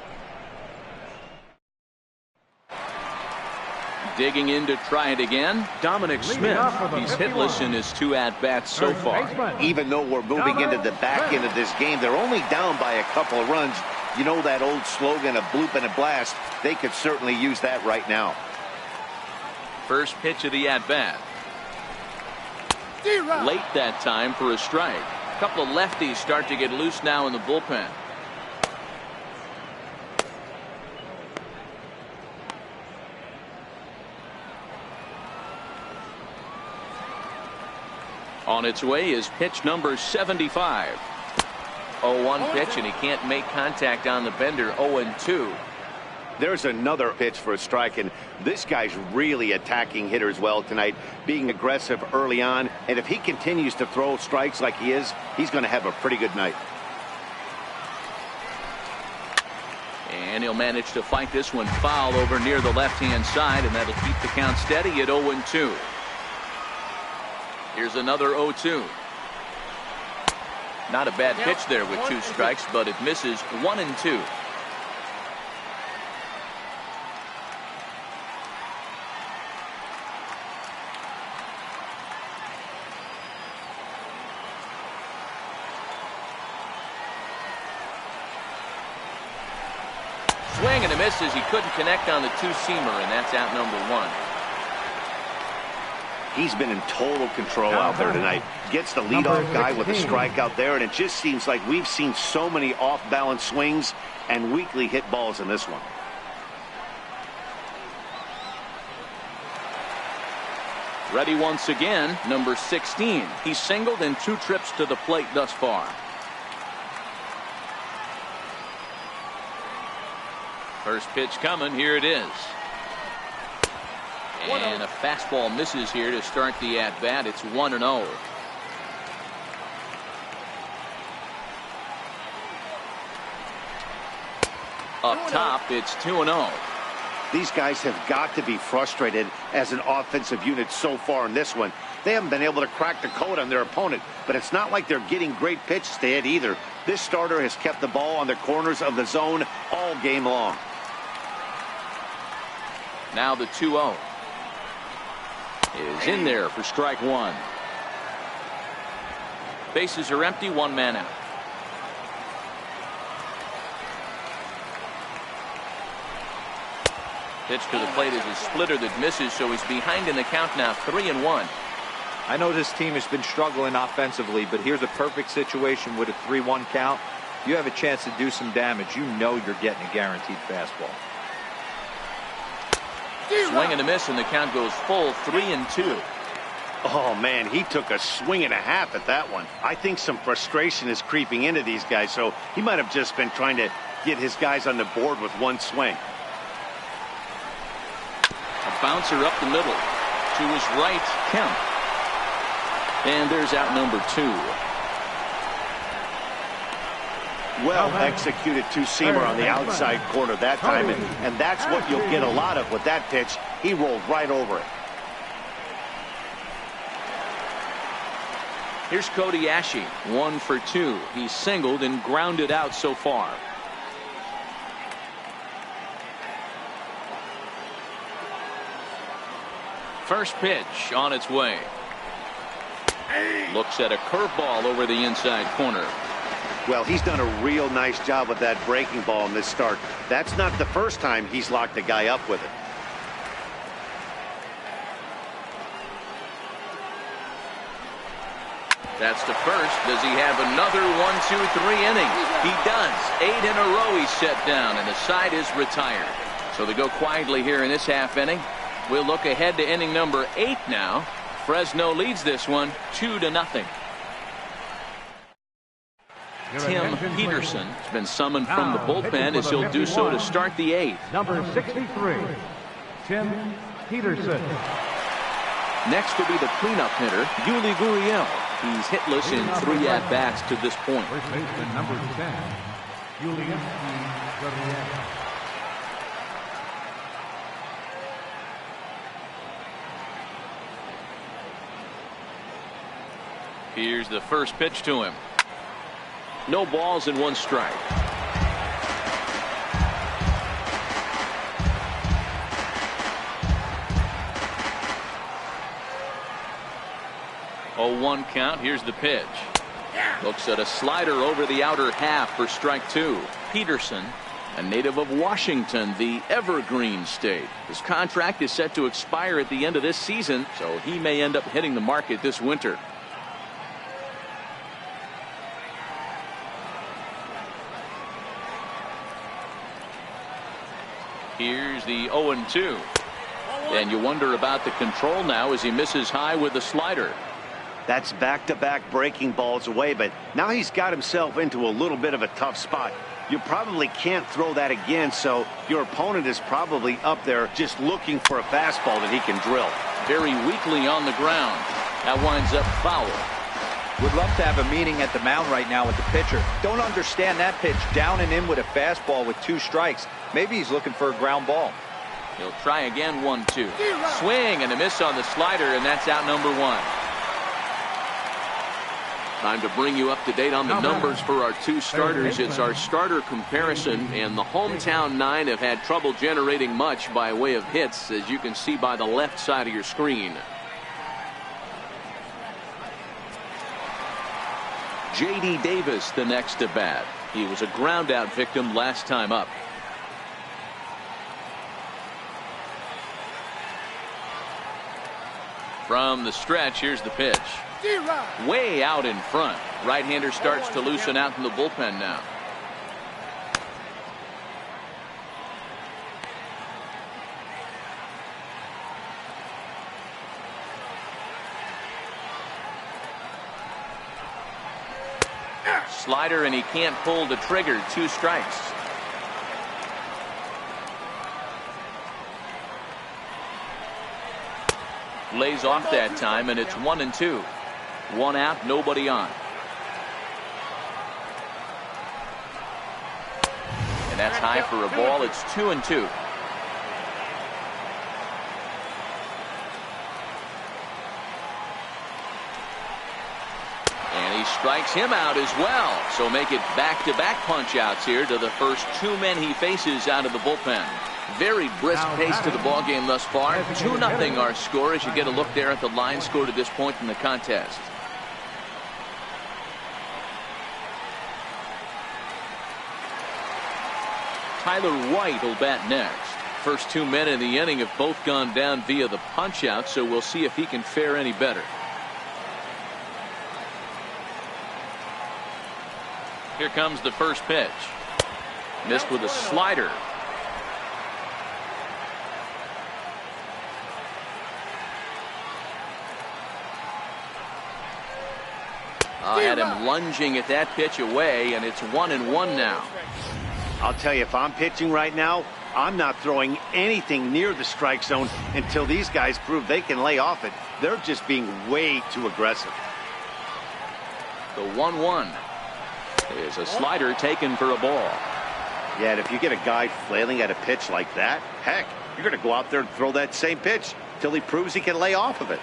Digging in to try it again, Dominic Smith. He's hitless in his 2 at-bats so far. Even though we're moving into the back end of this game, they're only down by a couple of runs. You know that old slogan of bloop and a blast. They could certainly use that right now. First pitch of the at-bat. Late that time for a strike. A couple of lefties start to get loose now in the bullpen. On its way is pitch number 75. 0-1 pitch, and he can't make contact on the bender. 0-2. There's another pitch for a strike, and this guy's really attacking hitters well tonight, being aggressive early on. And if he continues to throw strikes like he is, he's going to have a pretty good night. And he'll manage to fight this one foul over near the left-hand side, and that'll keep the count steady at 0-2. Here's another 0-2. Not a bad pitch there with 2 strikes, but it misses. 1-2. Swing and a miss as he couldn't connect on the 2-seamer, and that's out number 1. He's been in total control out there tonight. Gets the leadoff guy with a strikeout there, and it just seems like we've seen so many off-balance swings and weakly hit balls in this one. Ready once again, number 16. He's singled in 2 trips to the plate thus far. First pitch coming, here it is. And a fastball misses here to start the at-bat. It's 1-0. Up top, it's 2-0. These guys have got to be frustrated as an offensive unit so far in this one. they haven't been able to crack the code on their opponent. But it's not like they're getting great pitches to hit either. This starter has kept the ball on the corners of the zone all game long. Now the 2-0 is in there for strike one. Bases are empty, one man out. Pitch to the plate is a splitter that misses, so he's behind in the count now, 3-1. I know this team has been struggling offensively, but here's a perfect situation with a 3-1 count. You have a chance to do some damage. You know you're getting a guaranteed fastball. Swing and a miss, and the count goes full, 3-2. Oh, man, he took a swing and a half at that one. I think some frustration is creeping into these guys, so he might have just been trying to get his guys on the board with one swing. A bouncer up the middle to his right, Kemp. And there's out number 2. Well executed two-seamer on the outside corner that time, and that's what you'll get a lot of with that pitch. He rolled right over it. Here's Cody Ashe, 1 for 2. He's singled and grounded out so far. First pitch on its way. Looks at a curveball over the inside corner. Well, he's done a real nice job with that breaking ball in this start. That's not the first time he's locked the guy up with it. That's the first. Does he have another 1-2-3 inning? He does. 8 in a row he's set down, and the side is retired. So they go quietly here in this half inning. We'll look ahead to inning number 8 now. Fresno leads this one 2-0. Tim Peterson has been summoned from the bullpen as he'll do so to start the 8th. Number 63, Tim Peterson. Next will be the cleanup hitter, Yuli Gurriel. He's hitless in 3 at-bats to this point. First baseman number 10, Yuli Gurriel. Here's the first pitch to him. No balls and 1 strike. Oh, 1 count. Here's the pitch. Looks at a slider over the outer half for strike 2. Peterson, a native of Washington, the Evergreen State. His contract is set to expire at the end of this season, so he may end up hitting the market this winter. Here's the 0-2. And you wonder about the control now as he misses high with the slider. That's back-to-back breaking balls away, but now he's got himself into a little bit of a tough spot. You probably can't throw that again, so your opponent is probably up there just looking for a fastball that he can drill. Very weakly on the ground. That winds up foul. Would love to have a meeting at the mound right now with the pitcher. Don't understand that pitch down and in with a fastball with 2 strikes. Maybe he's looking for a ground ball. He'll try again, 1-2. Swing and a miss on the slider, and that's out number 1. Time to bring you up to date on the numbers for our 2 starters. It's our starter comparison, and the hometown 9 have had trouble generating much by way of hits, as you can see by the left side of your screen. J.D. Davis, the next to bat. He was a ground-out victim last time up. From the stretch, here's the pitch. Way out in front. Right-hander starts to loosen out in the bullpen now. Slider, and he can't pull the trigger. 2 strikes. Lays off that time, and it's 1-2. 1 out, nobody on. And that's high for a ball. It's 2-2. he strikes him out as well. So make it back-to-back punch-outs here to the first two men he faces out of the bullpen. Very brisk pace to the ball game thus far. 2-0 our score as you get a look there at the line score to this point in the contest. Tyler White will bat next. First 2 men in the inning have both gone down via the punch-out, so we'll see if he can fare any better. Here comes the first pitch. Missed with a slider. I had him lunging at that pitch away, and it's 1-1 now. I'll tell you, if I'm pitching right now, I'm not throwing anything near the strike zone until these guys prove they can lay off it. They're just being way too aggressive. The 1-1 is a slider taken for a ball. Yeah, and if you get a guy flailing at a pitch like that, heck, you're going to go out there and throw that same pitch till he proves he can lay off of it.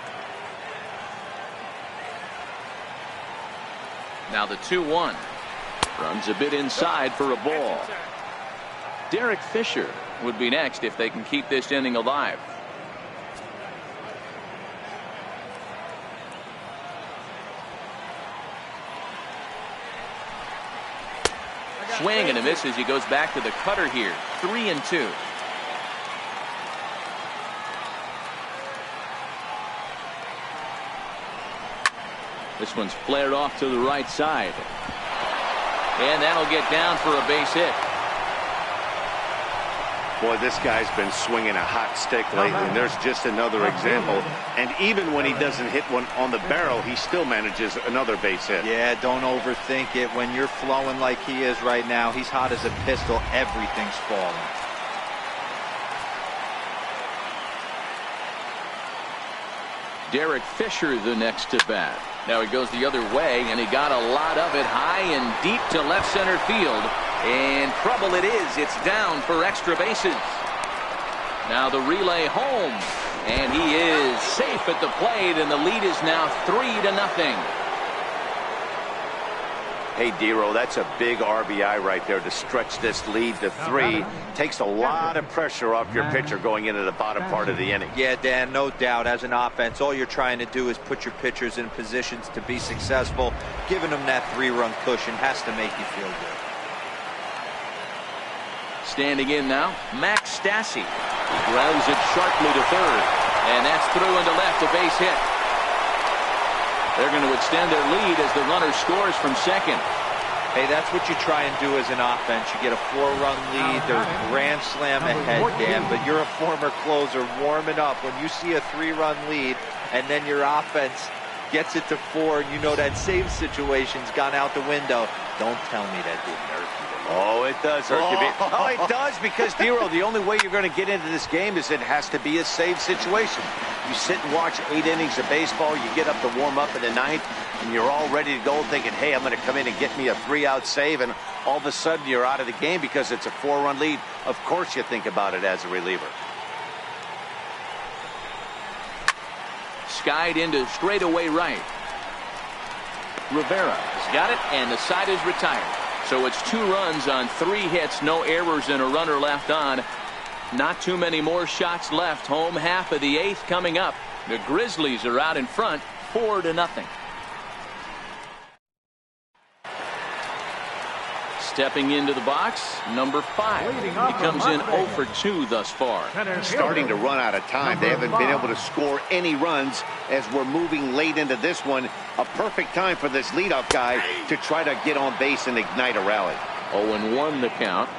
Now the 2-1 runs a bit inside for a ball. Derek Fisher would be next if they can keep this inning alive. Swing and a miss as he goes back to the cutter here. 3-2. This one's flared off to the right side. And that'll get down for a base hit. Boy, this guy's been swinging a hot stick lately, and there's just another example. And even when he doesn't hit one on the barrel, he still manages another base hit. Yeah, don't overthink it. When you're flowing like he is right now, he's hot as a pistol. Everything's falling. Derek Fisher the next to bat. Now he goes the other way, and he got a lot of it high and deep to left center field. And trouble it is. It's down for extra bases. Now the relay home, and he is safe at the plate, and the lead is now 3-0. Hey, Dero, that's a big RBI right there to stretch this lead to 3. Takes a lot of pressure off your pitcher going into the bottom part of the inning. Yeah, Dan, no doubt. As an offense, all you're trying to do is put your pitchers in positions to be successful. Giving them that 3-run cushion has to make you feel good. Standing in now, Max Stassi. He grounds it sharply to third, and that's through into left, a base hit. They're going to extend their lead as the runner scores from second. Hey, that's what you try and do as an offense. You get a 4-run lead. They're grand slam ahead, Dan, but you're a former closer warming up. When you see a 3-run lead and then your offense gets it to 4, and you know that save situation's gone out the window, don't tell me that didn't hurt you. Oh, it does hurt you. Oh, it does, because, Dero, the only way you're going to get into this game is it has to be a save situation. You sit and watch 8 innings of baseball, you get up to warm up in the 9th, and you're all ready to go thinking, hey, I'm going to come in and get me a 3-out save, and all of a sudden you're out of the game because it's a 4-run lead. Of course you think about it as a reliever. Skied into straightaway right. Rivera has got it, and the side is retired. So it's 2 runs on 3 hits, no errors, and a runner left on. Not too many more shots left. Home half of the 8th coming up. The Grizzlies are out in front, 4-0. Stepping into the box, number 5. He comes in 0 for 2 thus far. Starting to run out of time. They haven't been able to score any runs as we're moving late into this one. A perfect time for this leadoff guy to try to get on base and ignite a rally. 0-1 the count.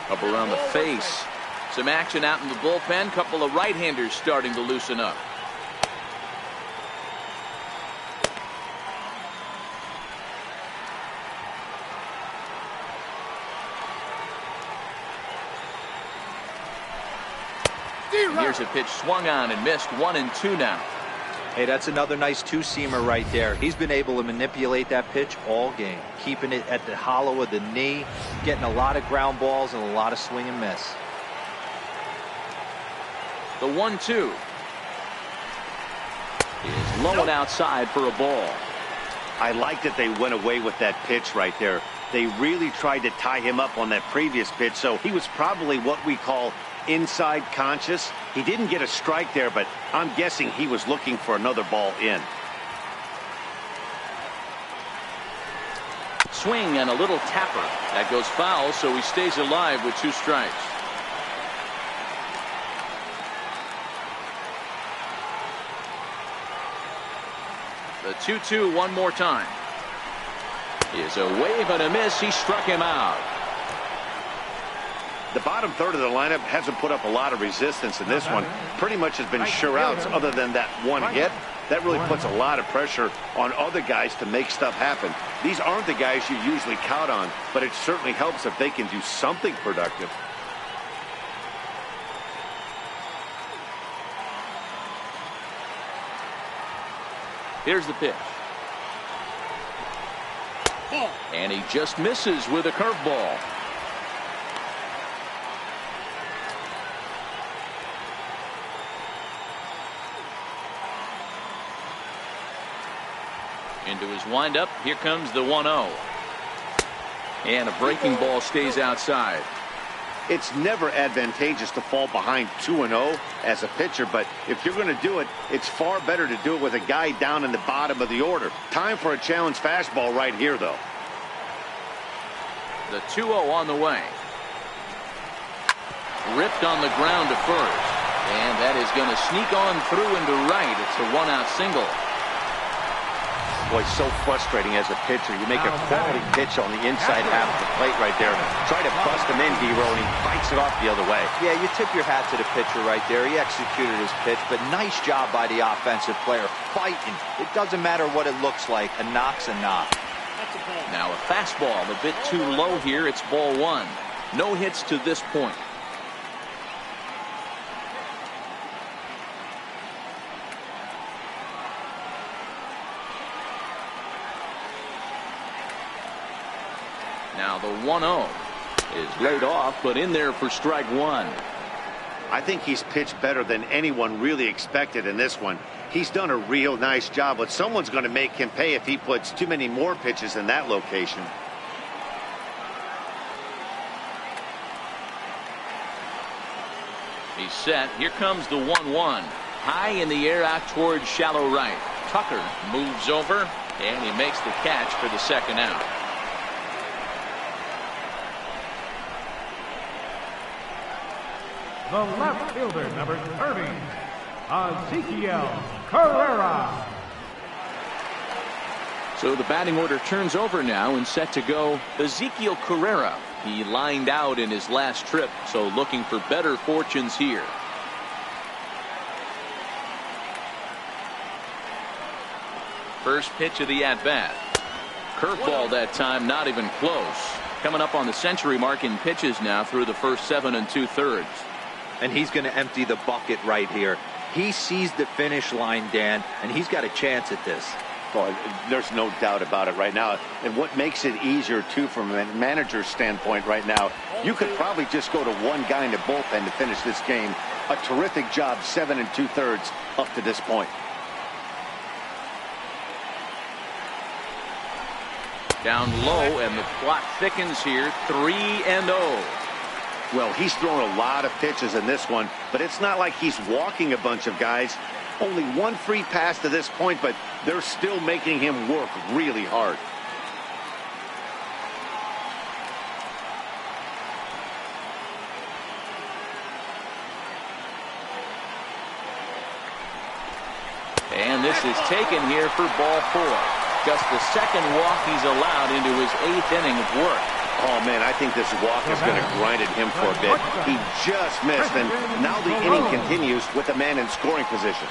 Up around the face. Some action out in the bullpen. Couple of right-handers starting to loosen up. Here's a pitch swung on and missed. 1-2 now. Hey, that's another nice two-seamer right there. He's been able to manipulate that pitch all game, keeping it at the hollow of the knee, getting a lot of ground balls and a lot of swing and miss. The 1-2 is low and outside for a ball. I like that they went away with that pitch right there. They really tried to tie him up on that previous pitch, so he was probably what we call inside conscious. He didn't get a strike there, but I'm guessing he was looking for another ball in. Swing and a little tapper. That goes foul, so he stays alive with 2 strikes. The 2-2 one more time. Is a wave and a miss. He struck him out. The bottom third of the lineup hasn't put up a lot of resistance in this one. Pretty much has been sure outs other than that one hit. That really puts a lot of pressure on other guys to make stuff happen. These aren't the guys you usually count on, but it certainly helps if they can do something productive. Here's the pitch. And he just misses with a curveball. Into his windup. Here comes the 1-0. And a breaking ball stays outside. It's never advantageous to fall behind 2-0 as a pitcher, but if you're going to do it, it's far better to do it with a guy down in the bottom of the order. Time for a challenge fastball right here, though. The 2-0 on the way. Ripped on the ground to first. And that is going to sneak on through into right. It's a 1-out single. Boy, so frustrating as a pitcher. You make a quality pitch on the inside half of the plate right there. Try to bust him in, Hero, and he fights it off the other way. Yeah, you tip your hat to the pitcher right there. He executed his pitch, but nice job by the offensive player. Fighting. It doesn't matter what it looks like. A knock's a knock. Now a fastball a bit too low here. It's ball 1. No hits to this point. Now the 1-0 is laid off, but in there for strike 1. I think he's pitched better than anyone really expected in this one. He's done a real nice job, but someone's going to make him pay if he puts too many more pitches in that location. He's set. Here comes the 1-1. High in the air out towards shallow right. Tucker moves over, and he makes the catch for the second out. The left fielder, number 30, Ezekiel Carrera. So the batting order turns over now and set to go Ezekiel Carrera. He lined out in his last trip, so looking for better fortunes here. First pitch of the at-bat. Curveball that time, not even close. Coming up on the century mark in pitches now through the first 7 2/3. And he's going to empty the bucket right here. He sees the finish line, Dan, and he's got a chance at this. Well, there's no doubt about it right now. And what makes it easier, too, from a manager's standpoint right now, you could probably just go to one guy in the bullpen to finish this game. A terrific job, 7 2/3 up to this point. Down low, and the clock thickens here. 3-0. Well, he's thrown a lot of pitches in this one, but it's not like he's walking a bunch of guys. Only one free pass to this point, but they're still making him work really hard. And this is taken here for ball 4. Just the second walk he's allowed into his 8th inning of work. Oh, man, I think this walk is going to grind at him for a bit. He just missed, and now the inning continues with the man in scoring position.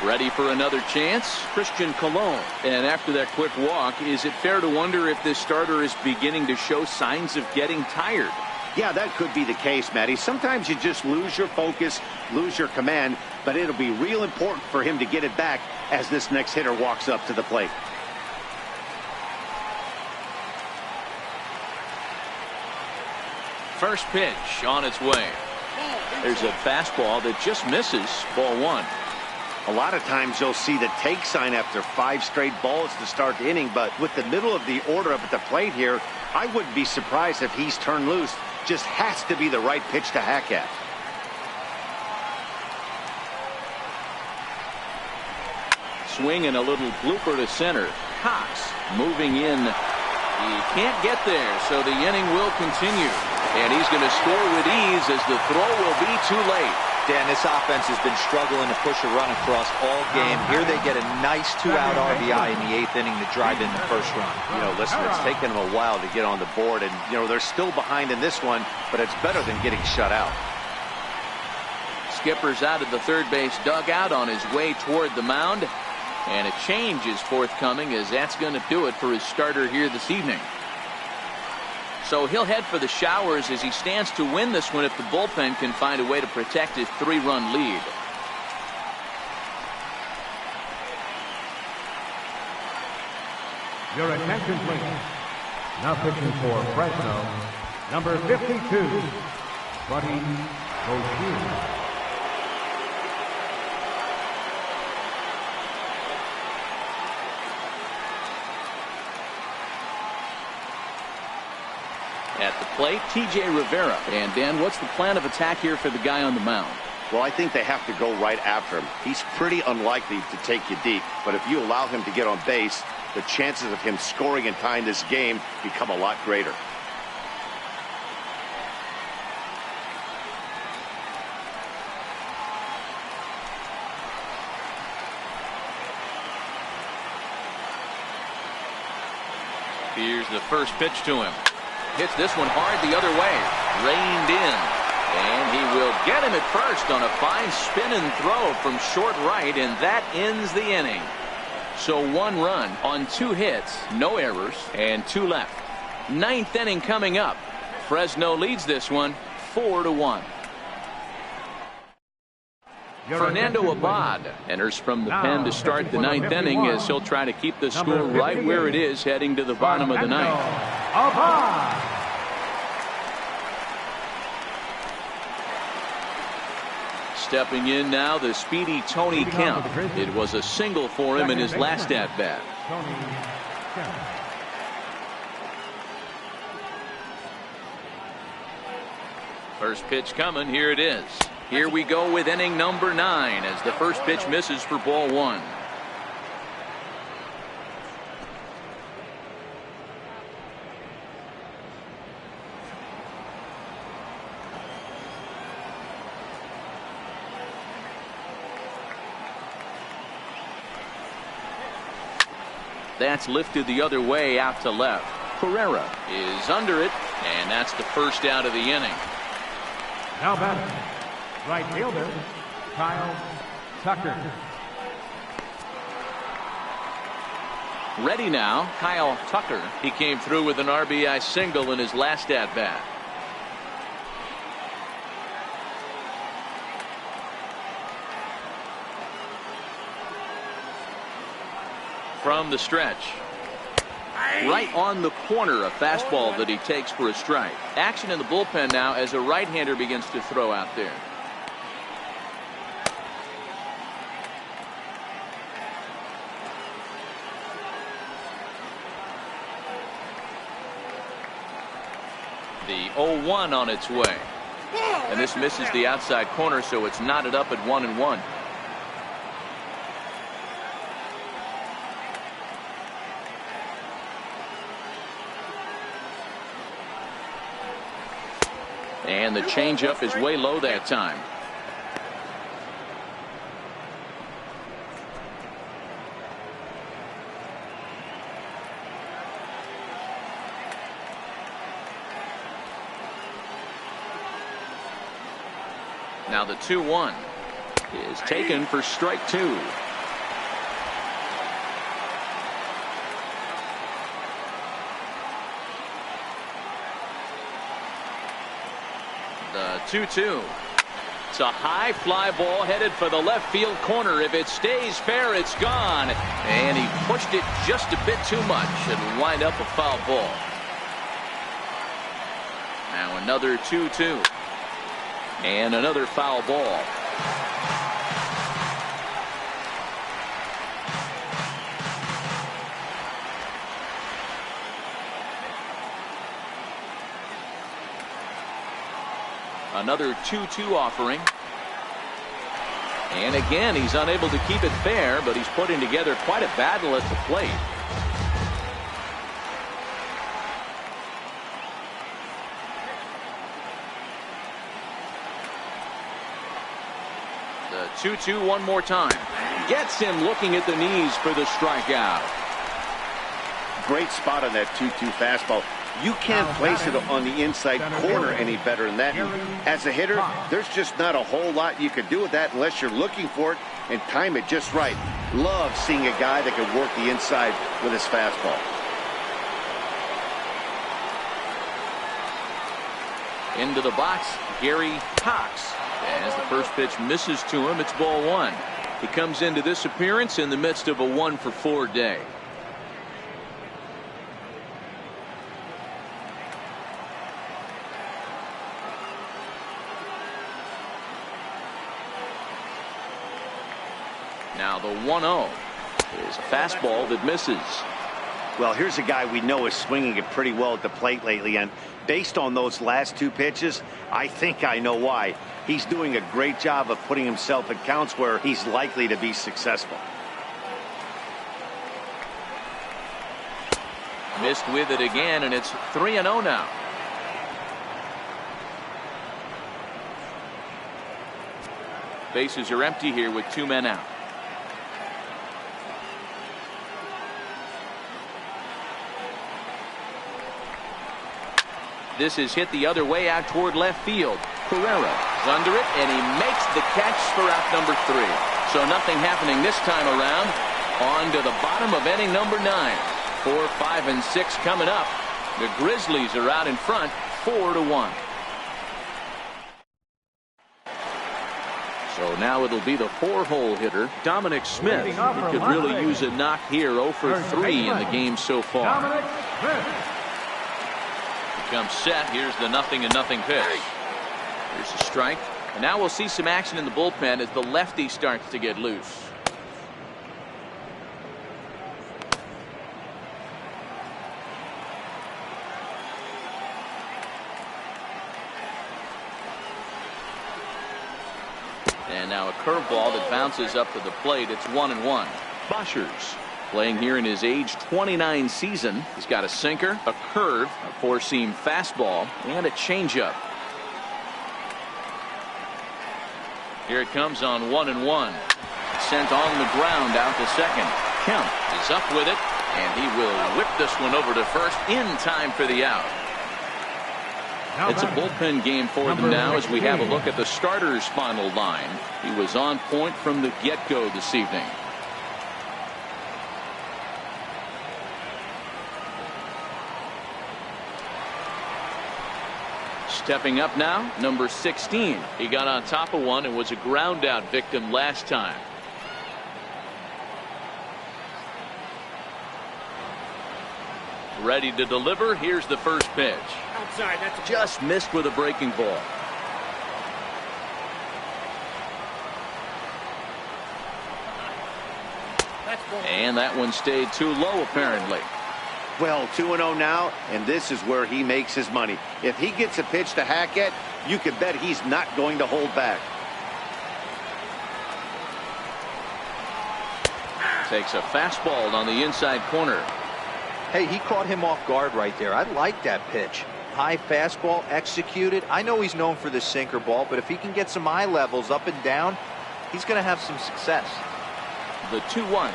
Ready for another chance? Christian Colon. And after that quick walk, is it fair to wonder if this starter is beginning to show signs of getting tired? Yeah, that could be the case, Matty. Sometimes you just lose your focus, lose your command. but it'll be real important for him to get it back as this next hitter walks up to the plate. First pitch on its way. There's a fastball that just misses. Ball one. A lot of times you'll see the take sign after 5 straight balls to start the inning, but with the middle of the order up at the plate here, I wouldn't be surprised if he's turned loose. Just has to be the right pitch to hack at. Swing and a little blooper to center. Cox moving in. He can't get there, so the inning will continue. And he's going to score with ease as the throw will be too late. Dan, this offense has been struggling to push a run across all game. Here they get a nice 2-out RBI in the 8th inning to drive in the first run. You know, listen, it's taken them a while to get on the board, and, you know, they're still behind in this one, but it's better than getting shut out. Skipper's out of the third base dugout on his way toward the mound. And a change is forthcoming, as that's going to do it for his starter here this evening. So he'll head for the showers as he stands to win this one if the bullpen can find a way to protect his 3-run lead. Your attention, please. Now pitching for Fresno, number 52, Buddy O'Shea. At the plate, T.J. Rivera. And Dan, what's the plan of attack here for the guy on the mound? Well, I think they have to go right after him. He's pretty unlikely to take you deep, but if you allow him to get on base, the chances of him scoring and tying this game become a lot greater. Here's the first pitch to him. Hits this one hard the other way. Reined in. And he will get him at first on a fine spin and throw from short right, and that ends the inning. So 1 run on 2 hits, no errors, and 2 left. 9th inning coming up. Fresno leads this one 4-1. Fernando Abad enters from the pen to start the 9th inning as he'll try to keep the score right where it is heading to the bottom of the 9th. Stepping in now, the speedy Tony Kemp. It was a single for him in his last at-bat. First pitch coming. Here it is. Here we go with inning number 9 as the first pitch misses for ball 1. That's lifted the other way out to left. Pereira is under it, and that's the first out of the inning. Now batting, right fielder, Kyle Tucker. Ready now, Kyle Tucker. He came through with an RBI single in his last at-bat. From the stretch. Right on the corner, a fastball that he takes for a strike. Action in the bullpen now as a right-hander begins to throw out there. The 0-1 on its way. And this misses the outside corner, so it's knotted up at 1-1. And the changeup is way low that time. Now the 2-1 is taken for strike 2. The 2-2. It's a high fly ball headed for the left field corner. If it stays fair, it's gone. And he pushed it just a bit too much. It'll wind up a foul ball. Now another 2-2. And another foul ball. Another 2-2 offering. And again, he's unable to keep it fair, but he's putting together quite a battle at the plate. The 2-2 one more time. Gets him looking at the knees for the strikeout. Great spot on that 2-2 fastball. You can't place it on the inside corner any better than that. As a hitter, there's just not a whole lot you can do with that unless you're looking for it and time it just right. Love seeing a guy that can work the inside with his fastball. Into the box, Gary Cox. As the first pitch misses to him, it's ball one. He comes into this appearance in the midst of a 1-for-4 day. Now the 1-0 is a fastball that misses. Well, here's a guy we know is swinging it pretty well at the plate lately, and based on those last two pitches, I think I know why. He's doing a great job of putting himself in counts where he's likely to be successful. Missed with it again, and it's 3-0 now. Bases are empty here with 2 men out. This is hit the other way out toward left field. Pereira is under it, and he makes the catch for out number 3. So nothing happening this time around. On to the bottom of inning number 9. 4, 5, and 6 coming up. The Grizzlies are out in front, 4-1. So now it'll be the 4-hole hitter, Dominic Smith. He could really use a knock here. 0 for 3 in the game so far. Comes set. Here's the 0-0 pitch. Here's a strike. And now we'll see some action in the bullpen as the lefty starts to get loose. And now a curveball that bounces up to the plate. It's 1-1. Boschers playing here in his age 29 season. He's got a sinker, a curve, a four-seam fastball, and a changeup. Here it comes on 1-1. Sent on the ground out to second. Kemp is up with it, and he will whip this one over to first in time for the out. It's a bullpen game for them now as we have a look at the starters' final line. He was on point from the get-go this evening. Stepping up now, number 16. He got on top of one and was a ground out victim last time. Ready to deliver. Here's the first pitch. Outside, that's just missed with a breaking ball. And that one stayed too low apparently. Well, 2-0 now, and this is where he makes his money. If he gets a pitch to hack at, you can bet he's not going to hold back. Takes a fastball on the inside corner. Hey, he caught him off guard right there. I like that pitch. High fastball executed. I know he's known for the sinker ball, but if he can get some eye levels up and down, he's going to have some success. The 2-1.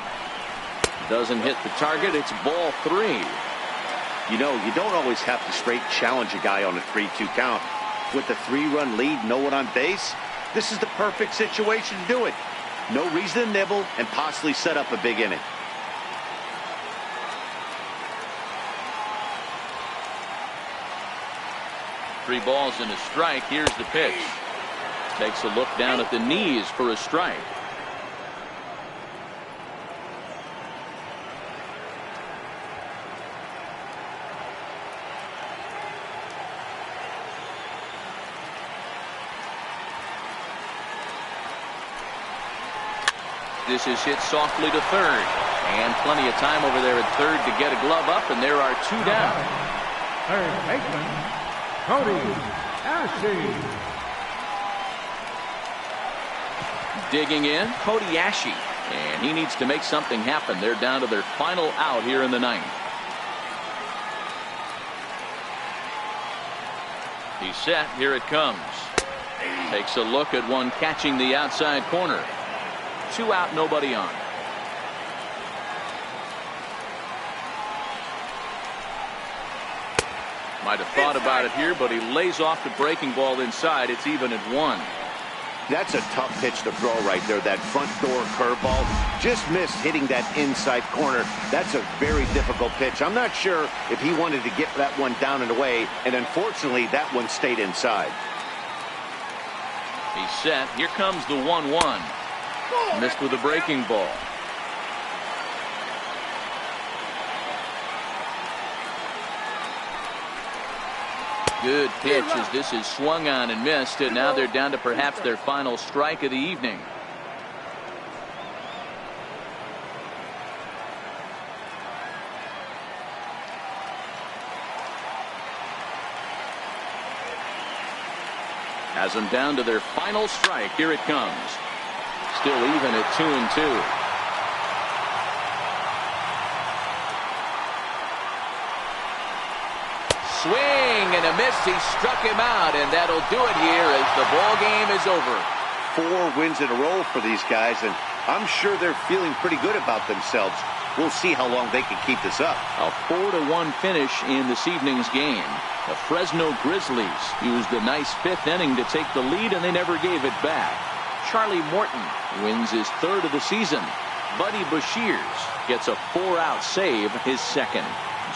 Doesn't hit the target. It's ball 3. You know, you don't always have to straight challenge a guy on a 3-2 count. With the 3-run lead, no one on base, this is the perfect situation to do it. No reason to nibble and possibly set up a big inning. Three balls and a strike. Here's the pitch. Takes a look down at the knees for a strike. This is hit softly to third. And plenty of time over there at third to get a glove up, and there are two down. Third baseman, Cody Ashe. Digging in, Cody Ashe. And he needs to make something happen. They're down to their final out here in the ninth. He's set. Here it comes. Takes a look at one catching the outside corner. 2 out, nobody on. Might have thought about it here, but he lays off the breaking ball inside. It's even at 1. That's a tough pitch to throw right there. That front door curveball just missed hitting that inside corner. That's a very difficult pitch. I'm not sure if he wanted to get that one down and away, and unfortunately that one stayed inside. He's set. Here comes the 1-1. Missed with a breaking ball. Good pitch as this is swung on and missed, and now they're down to perhaps their final strike of the evening. Has them down to their final strike. Here it comes. Still even at 2-2. Swing and a miss. He struck him out, and that'll do it here as the ball game is over. 4 wins in a row for these guys, and I'm sure they're feeling pretty good about themselves. We'll see how long they can keep this up. A 4-1 finish in this evening's game. The Fresno Grizzlies used a nice 5th inning to take the lead, and they never gave it back. Charlie Morton wins his 3rd of the season. Buddy Bashirs gets a 4-out save, his 2nd.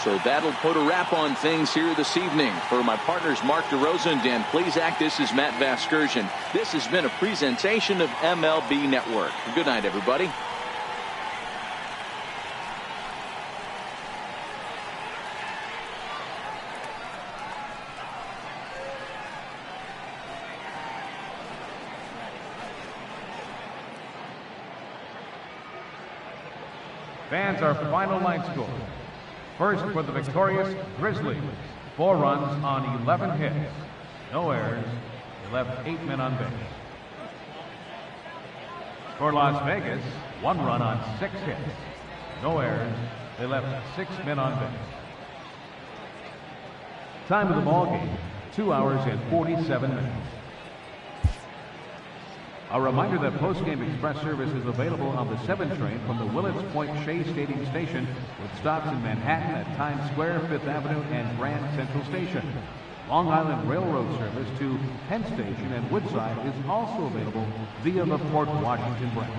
So that'll put a wrap on things here this evening. For my partners Mark DeRosa and Dan Plezak, this is Matt Vasgersian. This has been a presentation of MLB Network. Good night, everybody. Fans, our final line score. First for the victorious Grizzlies, 4 runs on 11 hits. No errors. They left 8 men on base. For Las Vegas, 1 run on 6 hits. No errors. They left 6 men on base. Time of the ball game, 2 hours and 47 minutes. A reminder that post-game express service is available on the 7 train from the Willets Point Shea Stadium Station, with stops in Manhattan at Times Square, 5th Avenue, and Grand Central Station. Long Island Railroad service to Penn Station and Woodside is also available via the Port Washington branch.